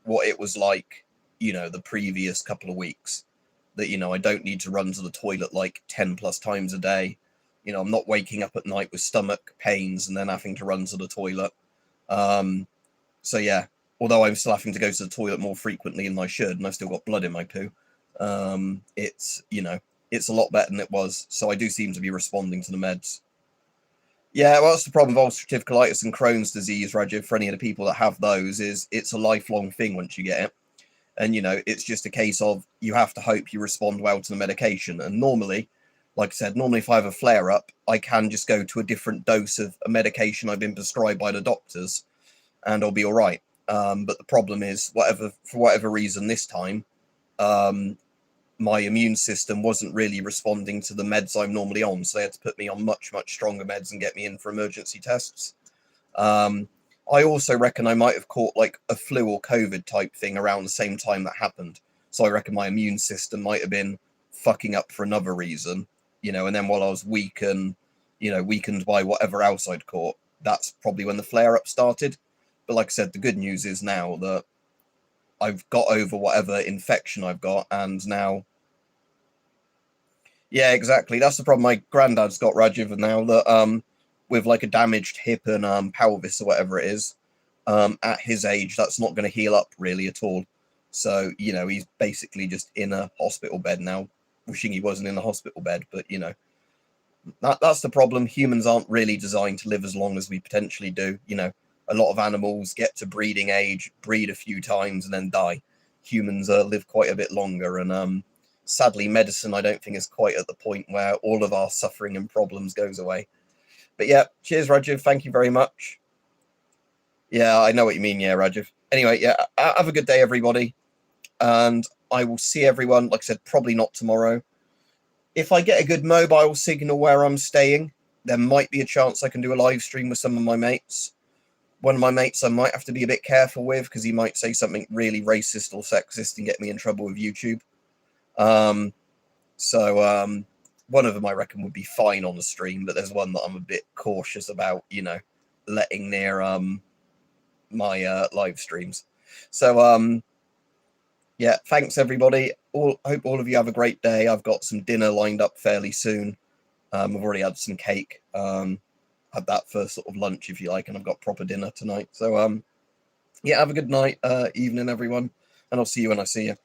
what it was like the previous couple of weeks. That I don't need to run to the toilet like 10 plus times a day. I'm not waking up at night with stomach pains and then having to run to the toilet. So yeah, although I'm still having to go to the toilet more frequently than I should, and I've still got blood in my poo, it's it's a lot better than it was. So I do seem to be responding to the meds. Yeah, well, that's the problem with ulcerative colitis and Crohn's disease, Rajiv, for any of the people that have those, is it's a lifelong thing once you get it. And, it's just a case of you have to hope you respond well to the medication. And normally, like I said, if I have a flare-up, I can just go to a different dose of a medication I've been prescribed by the doctors, and I'll be all right. But the problem is, for whatever reason this time, my immune system wasn't really responding to the meds I'm normally on. So they had to put me on much, much stronger meds and get me in for emergency tests. I also reckon I might have caught like a flu or COVID type thing around the same time that happened. So I reckon my immune system might have been fucking up for another reason, and then while I was weakened by whatever else I'd caught, that's probably when the flare up started. But like I said, the good news is now that I've got over whatever infection I've got, and now, yeah, exactly. That's the problem my granddad's got, Rajiv, now that with like a damaged hip and pelvis or whatever it is, at his age, that's not going to heal up really at all. So he's basically just in a hospital bed now, wishing he wasn't in a hospital bed. But that's the problem. Humans aren't really designed to live as long as we potentially do. a lot of animals get to breeding age, breed a few times, and then die. Humans live quite a bit longer, and sadly, medicine, I don't think, is quite at the point where all of our suffering and problems goes away. But yeah, cheers, Rajiv. Thank you very much. Yeah, I know what you mean. Yeah, Rajiv. Anyway, yeah, have a good day, everybody. And I will see everyone, like I said, probably not tomorrow. If I get a good mobile signal where I'm staying, there might be a chance I can do a live stream with some of my mates. One of my mates I might have to be a bit careful with because he might say something really racist or sexist and get me in trouble with YouTube. So one of them I reckon would be fine on the stream, but there's one that I'm a bit cautious about, you know, letting near my live streams. So yeah, thanks everybody. Hope all of you have a great day. I've got some dinner lined up fairly soon. I've already had some cake. Had that for sort of lunch, if you like, and I've got proper dinner tonight. So yeah, have a good night, evening, everyone, and I'll see you when I see you.